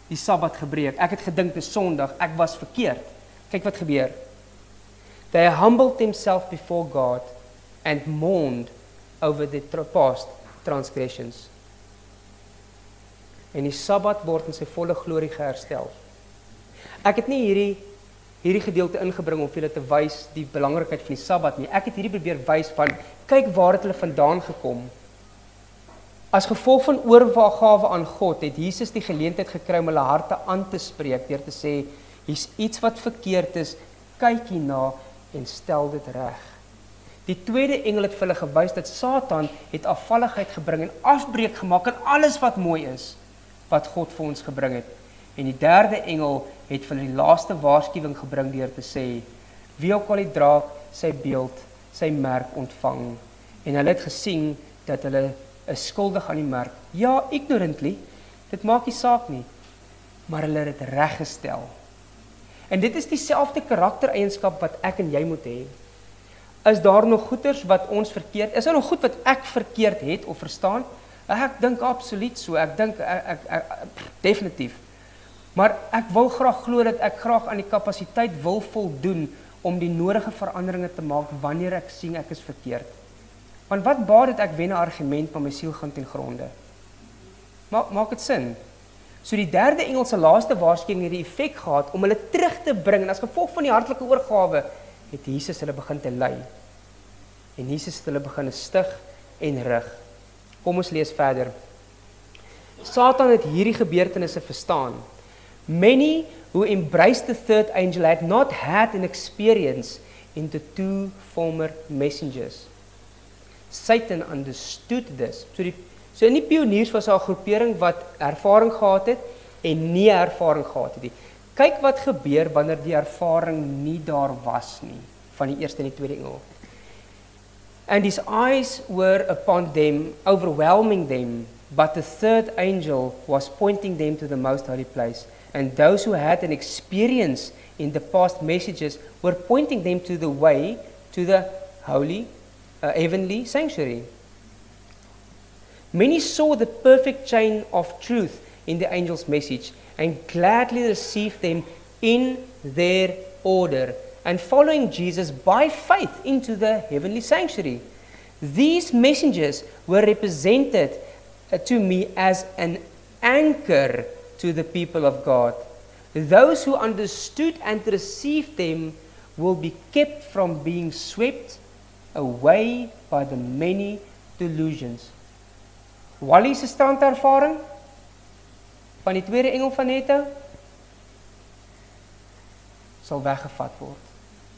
die Sabbat gebreek. Ek het gedink dit is Sondag. Ek was verkeerd. Kyk wat gebeur. They humbled themselves before God and mourned over the past transgressions. En die Sabbat word in sy volle glorie geherstel. Ek het nie hierdie gedeelte ingebring om vir julle te wys die belangrikheid van die Sabbat nie. Ek het hierdie probeer wys van kyk waar het hulle vandaan gekom. As gevolg van oorgawe aan God het Jesus die geleentheid gekry om hulle harte aan te spreek deur te sê hier's iets wat verkeerd is, kyk hierna en stel dit reg. Die tweede engel het vir hulle gewys dat Satan het afvalligheid gebring en afbreek gemaak aan alles wat mooi is wat God vir ons gebring het. En die derde engel het vir die laaste waarskuwing gebring deur te sê wie ook al die draak sy beeld, sy merk ontvang. En hulle het gesien dat hulle is skuldig aan die merk. Ja, ignorantly, dit maak nie saak nie, maar hulle het dit reggestel. En dit is dieselfde karaktereienskap wat ek en jy moet hê. Is daar nog goeters wat ons verkeerd, is daar nog goed wat ek verkeerd het of verstaan? Ek dink absoluut so, ek dink definitief. Maar ek wil graag glo dat ek graag aan die kapasiteit wil voldoen om die nodige veranderinge te maak wanneer ek sien ek is verkeerd. Want wat baat dit ek wen 'n argument van my siel gaan ten gronde? Maak dit sin? So die derde engel se laaste waarskuwing het die effek gehad om hulle terug te bring en as gevolg van die hartlike oorgawe het Jesus hulle begin te lei. En Jesus het hulle begin stig en rig. Kom ons lees verder. Satan het hierdie gebeurtenisse verstaan. Many who embraced the third angel had not had an experience in the 2 former messengers. Satan understood this. So in die pioniers was daar 'n groepering wat ervaring gehad het en nie ervaring gehad het nie. kyk wat gebeur wanneer die ervaring nie daar was nie, van die eerste en die tweede engel. And his eyes were upon them, overwhelming them, but the third angel was pointing them to the most holy place. And those who had an experience in the past messages were pointing them to the way to the holy, heavenly sanctuary. Many saw the perfect chain of truth in the angel's message and gladly received them in their order and following Jesus by faith into the heavenly sanctuary. These messengers were represented to me as an anchor to the people of God. Those who understood and received them will be kept from being swept away by the many delusions. Wally se strandervaring van die tweede engel van Netto sal weggevat word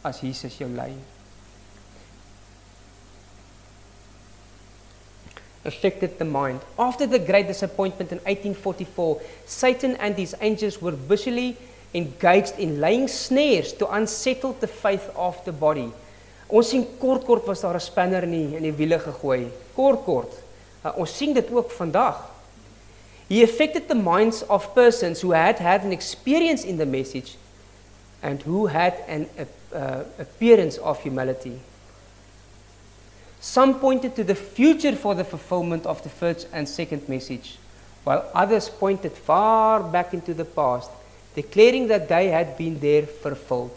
as Jesus jou lei. Affected the mind. After the great disappointment in 1844, Satan and his angels were busily engaged in laying snares to unsettle the faith of the body. Ons sien kort was daar 'n spanner in die wiele gegooi. Kort. Ons sien dit ook vandag. He affected the minds of persons who had an experience in the message and who had an appearance of humility. Some pointed to the future for the fulfillment of the first and second message, while others pointed far back into the past, declaring that they had been there fulfilled.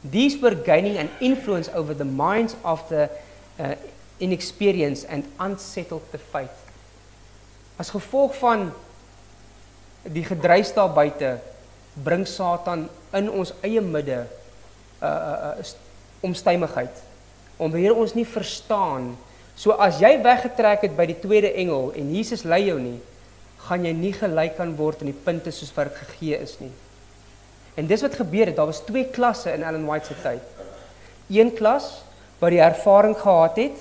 These were gaining an influence over the minds of the inexperienced and unsettled the faith. As gevolg van die gedruis daar buite, bring Satan in ons eie midde omstuimigheid. Omdat ons nie verstaan, so as jy weggetrek het by die tweede engel en Jesus lei jou nie, gaan jy nie gelyk kan word in die punte soos wat dit gegee is nie. En dis wat gebeur het, daar was 2 klasse in Ellen White se tyd. Een klas wat die ervaring gehad het,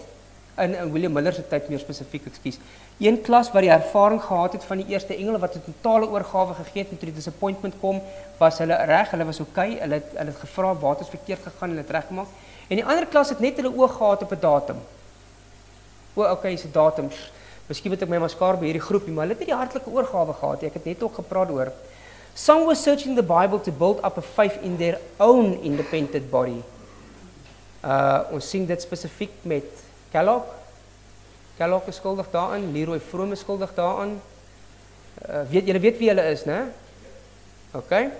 in William Miller se tyd meer spesifiek, ekskuus. Een klas wat die ervaring gehad het van die eerste engele wat 'n totale oorgawe gegee het en toe die disappointment kom, was hulle reg, hulle was okay, hulle het gevra wat het verkeerd gegaan en hulle het reggemaak. En die ander klas het net hulle oog gehad op 'n datum. Okay, is 'n datum. Miskien moet ek my maskaar by hierdie groepie, maar hulle het nie die hartlike oorgawe gehad nie. Ek het net ook gepraat oor. Some were searching the Bible to build up a faith in their own independent body. Ons sien dit spesifiek met Kellogg. Kellogg is skuldig daaraan, Leroy Vroom is skuldig daaraan. Julle weet wie hulle is, né? Okay.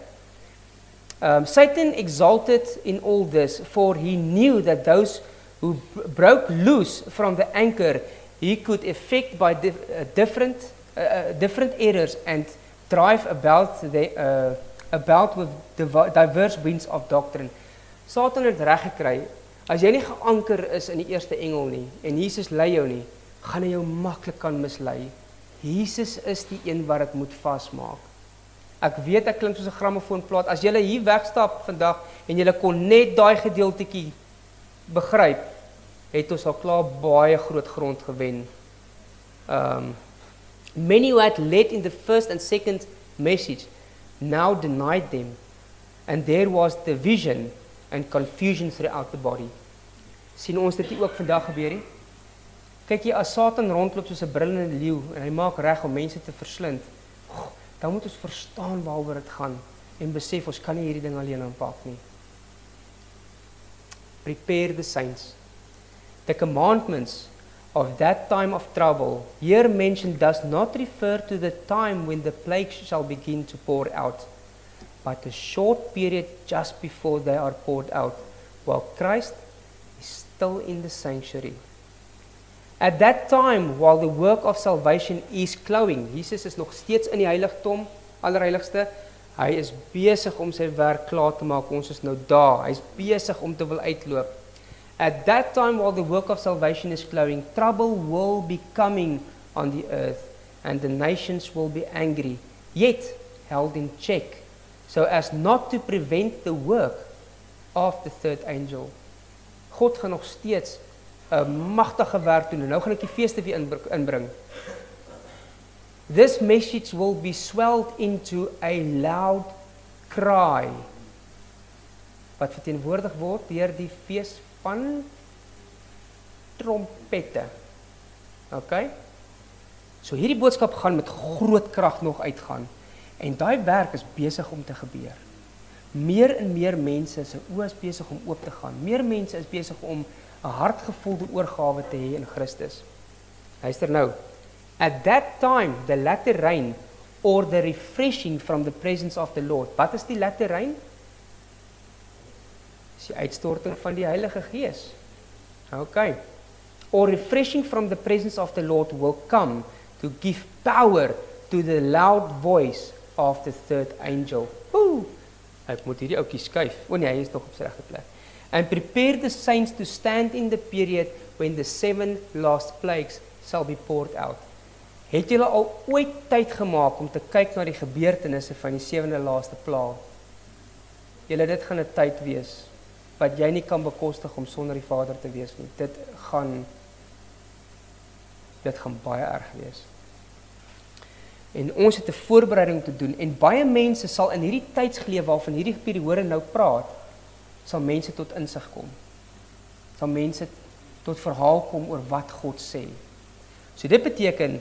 Satan exalted in all this, for he knew that those who broke loose from the anchor, he could affect by different errors and drive about with diverse winds of doctrine. Satan het reg gekry. As jy nie geanker is in die eerste engel nie, en Jesus lei jou nie, gaan hy jou maklik kan mislei. Jesus is die een wat dit moet vasmaak. Ek weet ek klink soos 'n grammofoonplaat. As jy hier wegstap vandag en jy kon net daai gedeeltetjie begryp, het ons al klaar baie groot grond gewen. Many who had led in the first and second message now denied them, and there was division and confusion throughout the body. Sien ons dit ook vandag gebeur nie? Kyk jy, as Satan rondloop soos 'n brullende leeu en hy maak reg om mense te verslind, dan moet ons verstaan waaroor dit gaan en besef ons kan nie hierdie ding alleen aanpak nie. Prepare the saints. The commandments of that time of trouble here mentioned does not refer to the time when the plague shall begin to pour out, but a short period just before they are poured out, while Christ is still in the sanctuary. At that time, while the work of salvation is glowing, Jesus is nog steeds in die heiligdom, allerheiligste, hy is besig om sy werk klaar te maak, ons is nou daar, hy is besig om te wil uitloop. At that time, while the work of salvation is glowing, trouble will be coming on the earth, and the nations will be angry, yet held in check, so as not to prevent the work of the third angel. God gaan nog steeds 'n magtige werk doen. Nou gaan ek die feeste weer inbring. This message will be swelled into a loud kraai, wat verteenwoordig word deur die fees van trompette. Okay? So hierdie boodskap gaan met groot krag nog uitgaan. En daai werk is besig om te gebeur. Meer en meer mense se oë is besig om oop te gaan. Meer mense is besig om 'n hartgevulde oorgawe te hê in Christus. Luister nou. At that time, the latter rain, or the refreshing from the presence of the Lord. Wat is die latter rain? Dis die uitstorting van die Heilige Gees. Okay. Or refreshing from the presence of the Lord will come to give power to the loud voice of the third angel. Ooh. Ek moet hierdie ouetjie skuif. O nee, hy is nog op sy regte plek. And prepare the saints to stand in the period when the 7 last plagues shall be poured out. Het julle al ooit tyd gemaak om te kyk na die gebeurtenisse van die 7de laaste plaag? Julle, dit gaan 'n tyd wees wat jy nie kan bekostig om sonder die Vader te wees nie. Dit gaan baie erg wees. En ons het 'n voorbereiding te doen en baie mense sal in hierdie tydsgeleef waarvan hierdie periode nou praat, sal mense tot insig kom. Sal mense tot verhaal kom oor wat God sê. So dit beteken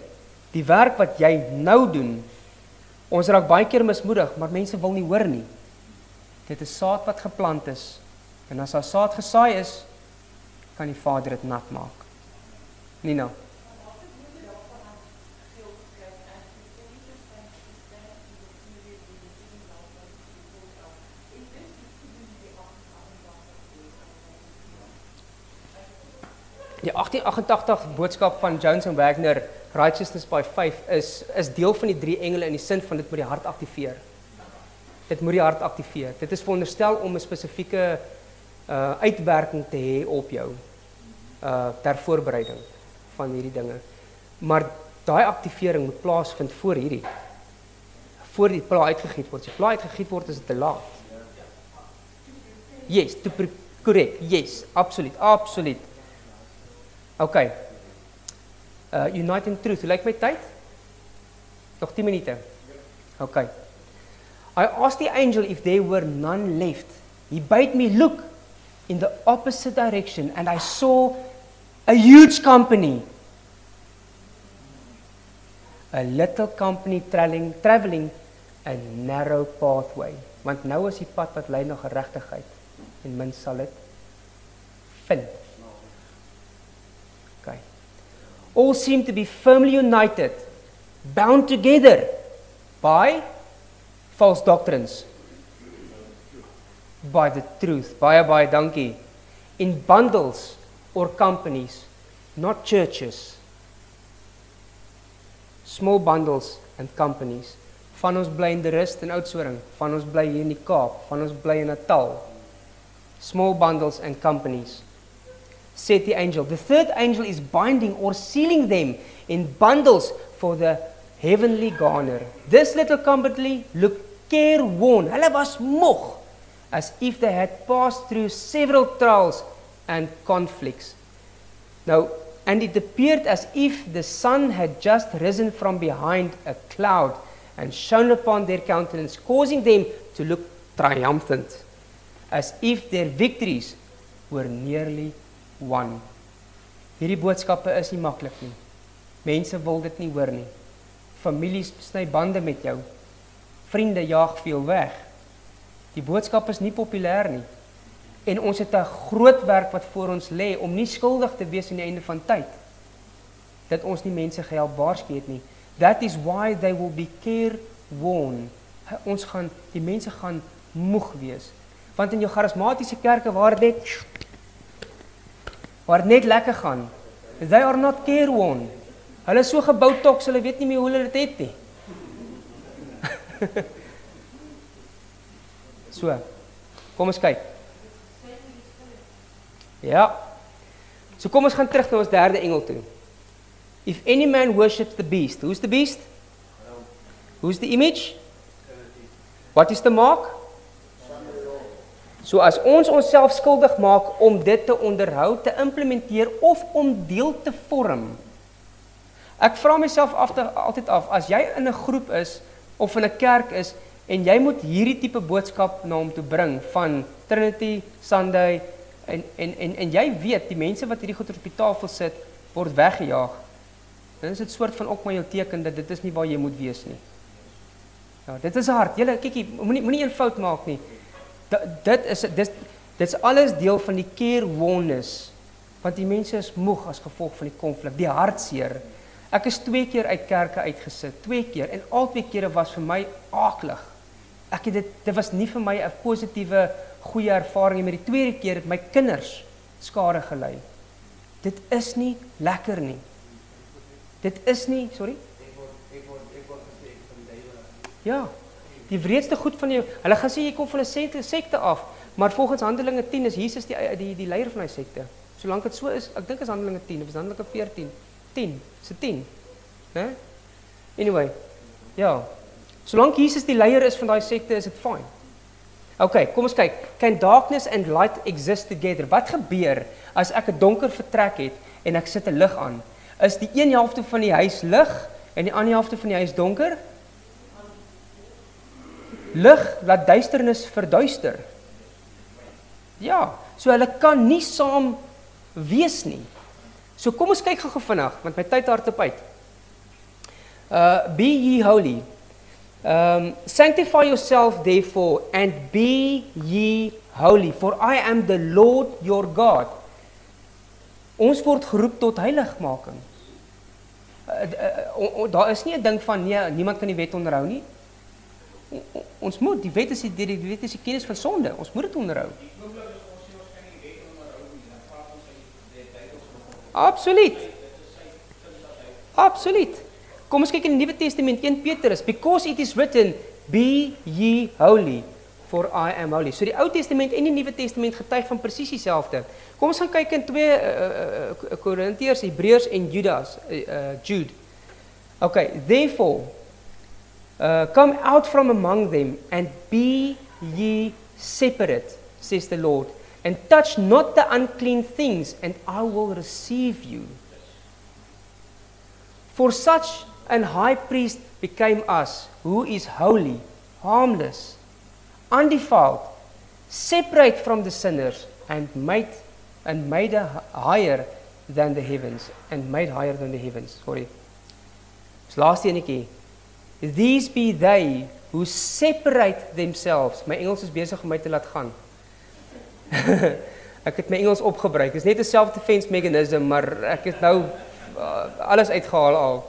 die werk wat jy nou doen, ons raak baie keer mismoedig, maar mense wil nie hoor nie. Dit is saad wat geplant is. En as daar saad gesaai is, kan die Vader dit nat maak. Nina. Die 1888 boodskap van Jones en Wagner, Righteousness by Faith, is deel van die 3 engele in die sin van dit moet die hart aktiveer. Dit moet die hart aktiveer. Dit is veronderstel om 'n spesifieke uitwerking te hê op jou ter voorbereiding van hierdie dinge. Maar daai aktivering moet plaasvind voor die pla uitgegiet word. As die pla uitgegiet word, is dit te laat. Yes, correct. Yes, absoluut. Okay. Unite in Truth. Hoe lyk my tyd? Nog 10 minute. Okay. I asked the angel if there were none left. He bade me look in the opposite direction and I saw a huge company. A little company traveling a narrow pathway. Want nou is die pad wat lei na geregtigheid en min sal dit vind. Okay. All seem to be firmly united, bound together by false doctrines, by the truth, baie dankie, in bundles or companies, not churches, small bundles and companies. Van ons bly in die Rust in Oudtshoorn, van ons bly hier in die Kaap, van ons bly in Natal. Small bundles and companies. Said the angel, the third angel is binding or sealing them in bundles for the heavenly garner. This little company looked careworn. Hulle was moeg, as if they had passed through several trials and conflicts. Now, and it appeared as if the sun had just risen from behind a cloud and shone upon their countenance, causing them to look triumphant, as if their victories were nearly won. Hierdie boodskappe is nie maklik nie. Mense wil dit nie hoor nie. Families sny bande met jou. Vriende jaag veel weg. Die boodskap is nie populêr nie. En ons het 'n groot werk wat voor ons lê om nie skuldig te wees aan die einde van tyd. Dat ons nie mense gehelp waarsku het nie. That is why they will be careworn. Die mense gaan moeg wees. Want in jou charismatiese kerke waar dit net lekker gaan, they are not careworn. Hulle is so gebou toks, hulle weet nie meer hoe hulle dit het nie. So, kom ons kyk. Ja. So kom ons gaan terug na ons derde engel toe. If any man worships the beast, who's the beast? Who's the image? What is the mark? So as ons onsself skuldig maak om dit te onderhou, te implementeer of om deel te vorm. Ek vra myself altyd af, as jy in 'n groep is of in 'n kerk is En jy moet hierdie tipe boodskap na hom toe bring van Trinity, Sunday en jy weet die mense wat hierdie goed op die tafel sit word weggejaag. Dan is dit soort van ook maar jou teken dat dit is nie waar jy moet wees nie. Ja, dit is hard. Julle kykie, moenie een fout maak nie. Dit's alles deel van die carewornness. Want die mense is moeg as gevolg van die konflik, die hartseer. Ek is 2 keer uit kerke uitgesit, 2 keer en al 2 kere was vir my aaklig. Dit was nie vir my 'n positiewe goeie ervaring met die tweede keer het my kinders skade gelei. Dit is nie lekker nie. Dit is nie, sorry. Ja. Die wreedste goed van jou. Hulle gaan sê jy kom van 'n sekte af, maar volgens Handelinge 10 is Jesus die leier van daai sekte. Solank dit so is, ek dink is Handelinge 10, of is Handelinge 14. 10, se 10. Né? Anyway. Ja. Solank Jesus die leier is van daai sekte, is dit fine. Okay, kom ons kyk. Can darkness and light exist together? Wat gebeur as ek 'n donker vertrek het en ek sit 'n lig aan? Is die een helfte van die huis lig en die ander helfte van die huis donker? Lig laat duisternis verduister. Ja, so hulle kan nie saam wees nie. So kom ons kyk gou vinnig, want my tyd hardloop uit. Be ye holy. Sanctify yourself therefore and be ye holy, for I am the Lord your God. Ons word geroep tot heiligmaking. Daar is nie 'n ding van nee, niemand kan die wet onderhou nie. Ons moet, die wet is die kennis van sonde. Ons moet dit onderhou. Absoluut. Absoluut. Kom ons kyk in die Nuwe Testament, 1 Petrus, because it is written, be ye holy, for I am holy. So die Ou Testament en die Nuwe Testament getuig van presies dieselfde. Kom ons gaan kyk in 2 Korintiërs, Hebreërs en Jude. Okay, therefore, come out from among them and be ye separate, says the Lord, and touch not the unclean things, and I will receive you. For such an high priest became us, who is holy, harmless, undefiled, separate from the sinners, and made higher than the heavens, Sorry. Dis laaste enetjie. These be they who separate themselves. My Engels is besig om my te laat gaan. Ek het my Engels opgebruik. Dit is net 'n self-defense mechanism, maar ek het nou alles uitgehaal al.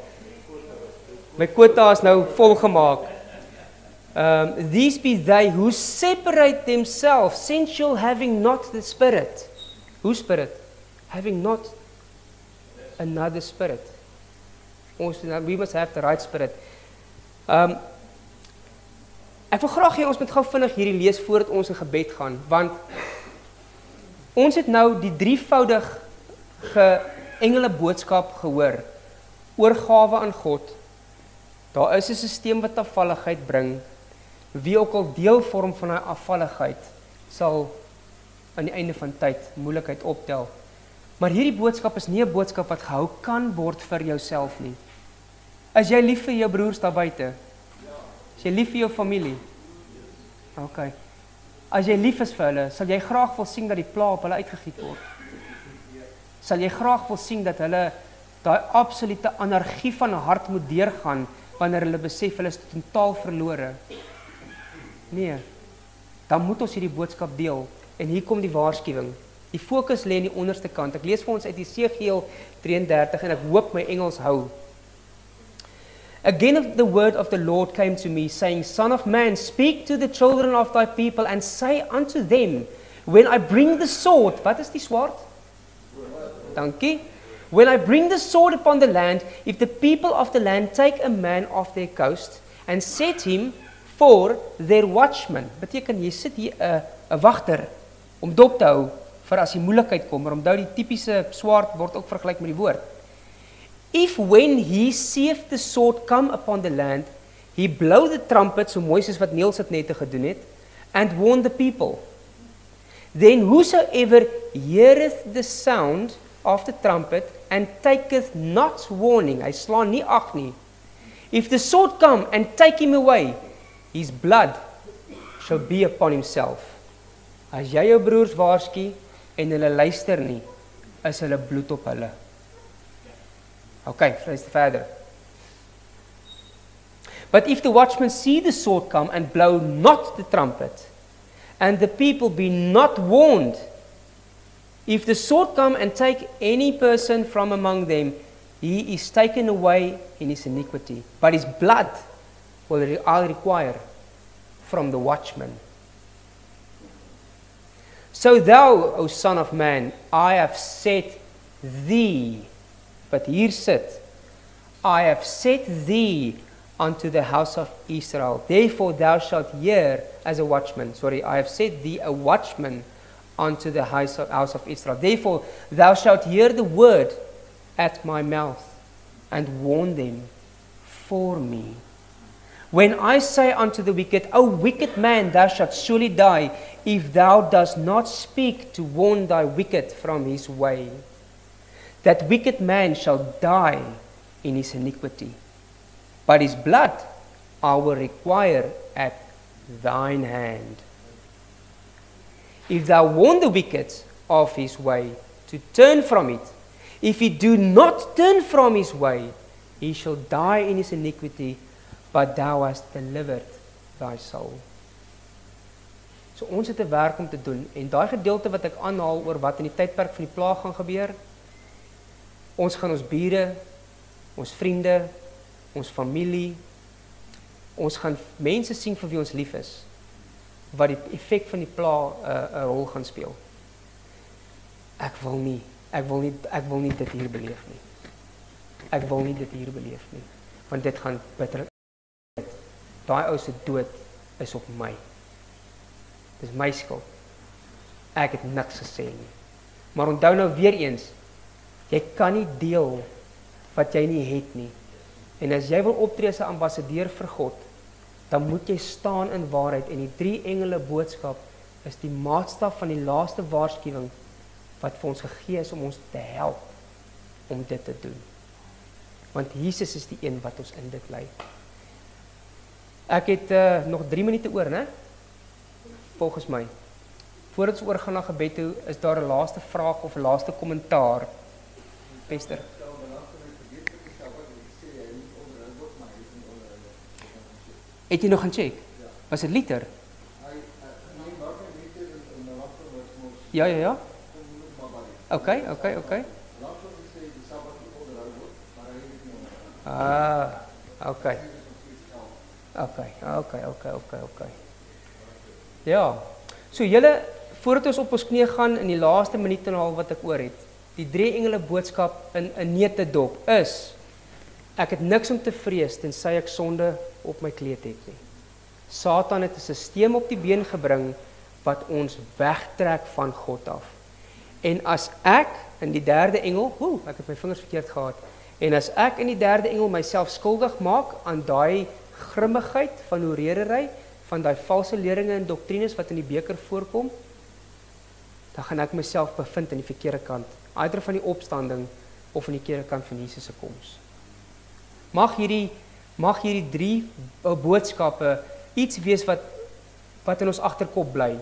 My quota is nou volgemaak. These be they who separate themselves, sensual, having not the Spirit. Whose Spirit? Having not another Spirit. We must have the right Spirit. Ek wil graag hê ons moet gou vinnig hierdie lees voordat ons in gebed gaan, want ons het nou die drievoudige engele boodskap gehoor. Oorgawe aan God. Daar is 'n stelsel wat afvalligheid bring. Wie ook al deel vorm van 'n afvalligheid sal aan die einde van tyd moeilikheid optel. Maar hierdie boodskap is nie 'n boodskap wat gehou kan word vir jouself nie. Is jy lief vir jou broers daar buite? Is jy lief vir jou familie? Okay. As jy lief is vir hulle, sal jy graag wil sien dat die pla op hulle uitgegiet word. Sal jy graag wil sien dat hulle daai absolute anargie van hart moet deurgaan wanneer hulle besef hulle is totaal verlore. Nee. Dan moet ons hierdie boodskap deel en hier kom die waarskuwing. Die fokus lê in die onderste kant. Ek lees vir ons uit Jesegiel 33 en ek hoop my Engels hou. Again the word of the Lord came to me, saying, Son of man, speak to the children of thy people and say unto them, when I bring the sword, wat is die swaard? Dankie. When I bring the sword upon the land, if the people of the land take a man off their coast and set him for their watchman, beteken jy sit hier 'n wagter om dop te hou vir as die moeilikheid kom, maar onthou die tipiese swaard word ook vergelyk met die woord. If when he seeth the sword come upon the land, he blow the trumpet, so mooi soos wat Niels het net gedoen het, and warn the people. Then whosoever heareth the sound of the trumpet and taketh not warning, hy slaan nie ag nie. If the sword come and take him away, his blood shall be upon himself. As jy jou broers waarsku en hulle luister nie, is hulle bloed op hulle. Okay, luister verder. But if the watchmen see the sword come and blow not the trumpet, and the people be not warned, if the sword come and take any person from among them, he is taken away in his iniquity. But his blood will I require from the watchman. So thou, O son of man, I have set thee, but here sit, I have set thee unto the house of Israel. Therefore thou shalt hear as a watchman. I have set thee a watchman unto the house of Israel. Therefore thou shalt hear the word at my mouth, and warn them for me. When I say unto the wicked, O wicked man, thou shalt surely die, if thou dost not speak to warn thy wicked from his way. That wicked man shall die in his iniquity, but his blood I will require at thine hand. If thou warn the wicked of his way, to turn from it, if he do not turn from his way, he shall die in his iniquity, but thou hast delivered thy soul. So ons het 'n werk om te doen, en daai gedeelte wat ek aanhaal oor wat in die tydperk van die plaag gaan gebeur, ons gaan ons bure, ons vriende, ons familie, ons gaan mense sien vir wie ons lief is, wat die effek van die plaag 'n rol gaan speel. Ek wil nie dit hier beleef nie. Ek wil nie dit hier beleef nie, want dit gaan bitter. Daai ou se dood is op my. Dis my skuld. Ek het niks gesê nie. Maar onthou nou weer eens, jy kan nie deel wat jy nie het nie. En as jy wil optree as 'n ambassadeur vir God, dan moet jy staan in waarheid, en die 3 engele boodskap is die maatstaf van die laaste waarskuwing wat vir ons gegee is om ons te help om dit te doen. Want Jesus is die een wat ons in dit lei. Ek het nog 3 minute oor, né? Volgens my. Voordat ons oorgaan na gebed toe, is daar 'n laaste vraag of 'n laaste kommentaar. Pester. Het jy nog gaan check? Was dit liter? Ja. Okay. Okay. Ja. So julle, voordat ons op ons knie gaan in die laaste minuut en 'n half wat ek oor het, die 3 engele boodskap in 'n neutedop is: ek het niks om te vrees tensy ek sonde op my kleed het nie. Satan het 'n stelsel op die been gebring wat ons wegtrek van God af. En as ek in die 3de engel, ek het my vingers verkeerd gehad, en as ek in die 3de engel myself skuldig maak aan daai grimmigheid van hoererery, van daai valse leringe en doktrines wat in die beker voorkom, dan gaan ek myself bevind aan die verkeerde kant, either van die opstanding of aan die verkeerde kant van Jesus se koms. Mag hierdie 3 boodskappe iets wees wat in ons agterkop bly.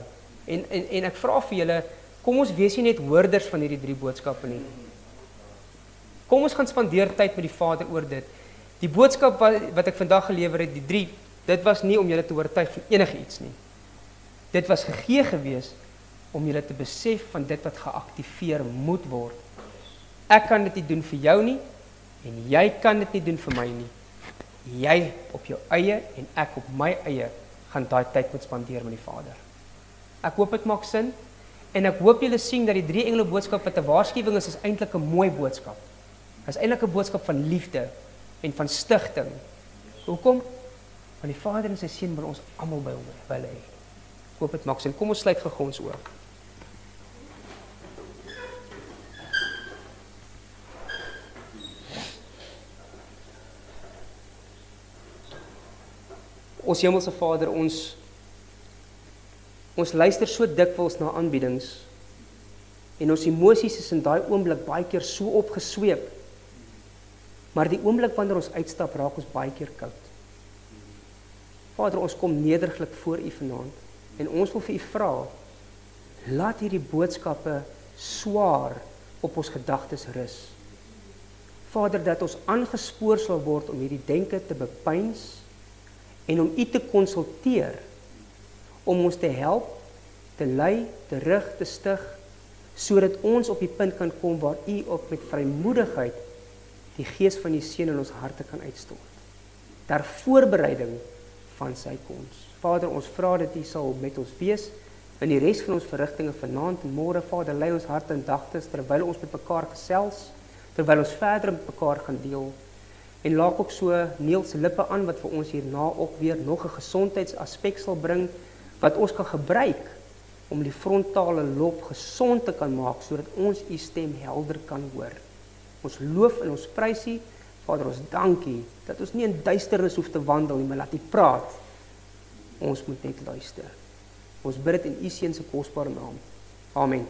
En ek vra vir julle, kom ons wees nie net hoorders van hierdie 3 boodskappe nie. Kom ons gaan spandeer tyd met die Vader oor dit. Die boodskap wat ek vandag gelewer het, die 3, dit was nie om julle te oortuig van enige iets nie. Dit was gegee gewees om julle te besef van dit wat geaktiveer moet word. Ek kan dit nie doen vir jou nie, en jy kan dit nie doen vir my nie. Jy op jou eie en ek op my eie gaan daai tyd moet spandeer met die Vader. Ek hoop dit maak sin, en ek hoop julle sien dat die 3 engele boodskap wat 'n waarskuwing is eintlik 'n mooi boodskap. Is eintlik 'n boodskap van liefde en van stigting. Hoekom? Want die Vader en sy Seun wil ons almal by hom wil hê. Ek hoop dit maak sin. Kom ons sluit gou ons oë. Ons Hemelse Vader, ons luister so dikwels na aanbiedings, en ons emosies is in daai oomblik baie keer so opgesweep, maar die oomblik wanneer ons uitstap, raak ons baie keer koud. Vader, ons kom nederiglik voor U vanaand en ons wil vir U vra, laat hierdie boodskappe swaar op ons gedagtes rus. Vader, dat ons aangespoor sal word om hierdie denke te bepeins en om U te konsulteer, om ons te help, te lei, te rig, te stig, sodat ons op die punt kan kom waar U ook met vrymoedigheid die gees van die Seun in ons harte kan uitstort. Ter voorbereiding van sy koms. Vader, ons vra dat U sal met ons wees in die res van ons verrigtinge vanaand en môre. Vader, lei ons harte en gedagtes terwyl ons met mekaar gesels, terwyl ons verder met mekaar gaan deel. En laat ook so Neil se lippe aan wat vir ons hierna ook weer nog 'n gesondheidsaspek sal bring wat ons kan gebruik om die frontale lob gesond te kan maak sodat ons U stem helder kan hoor. Ons loof en ons prys U, Vader, ons dankie dat ons nie in duisternis hoef te wandel nie, maar laat U praat. Ons moet net luister. Ons bid dit in U Seun se kosbare naam. Amen.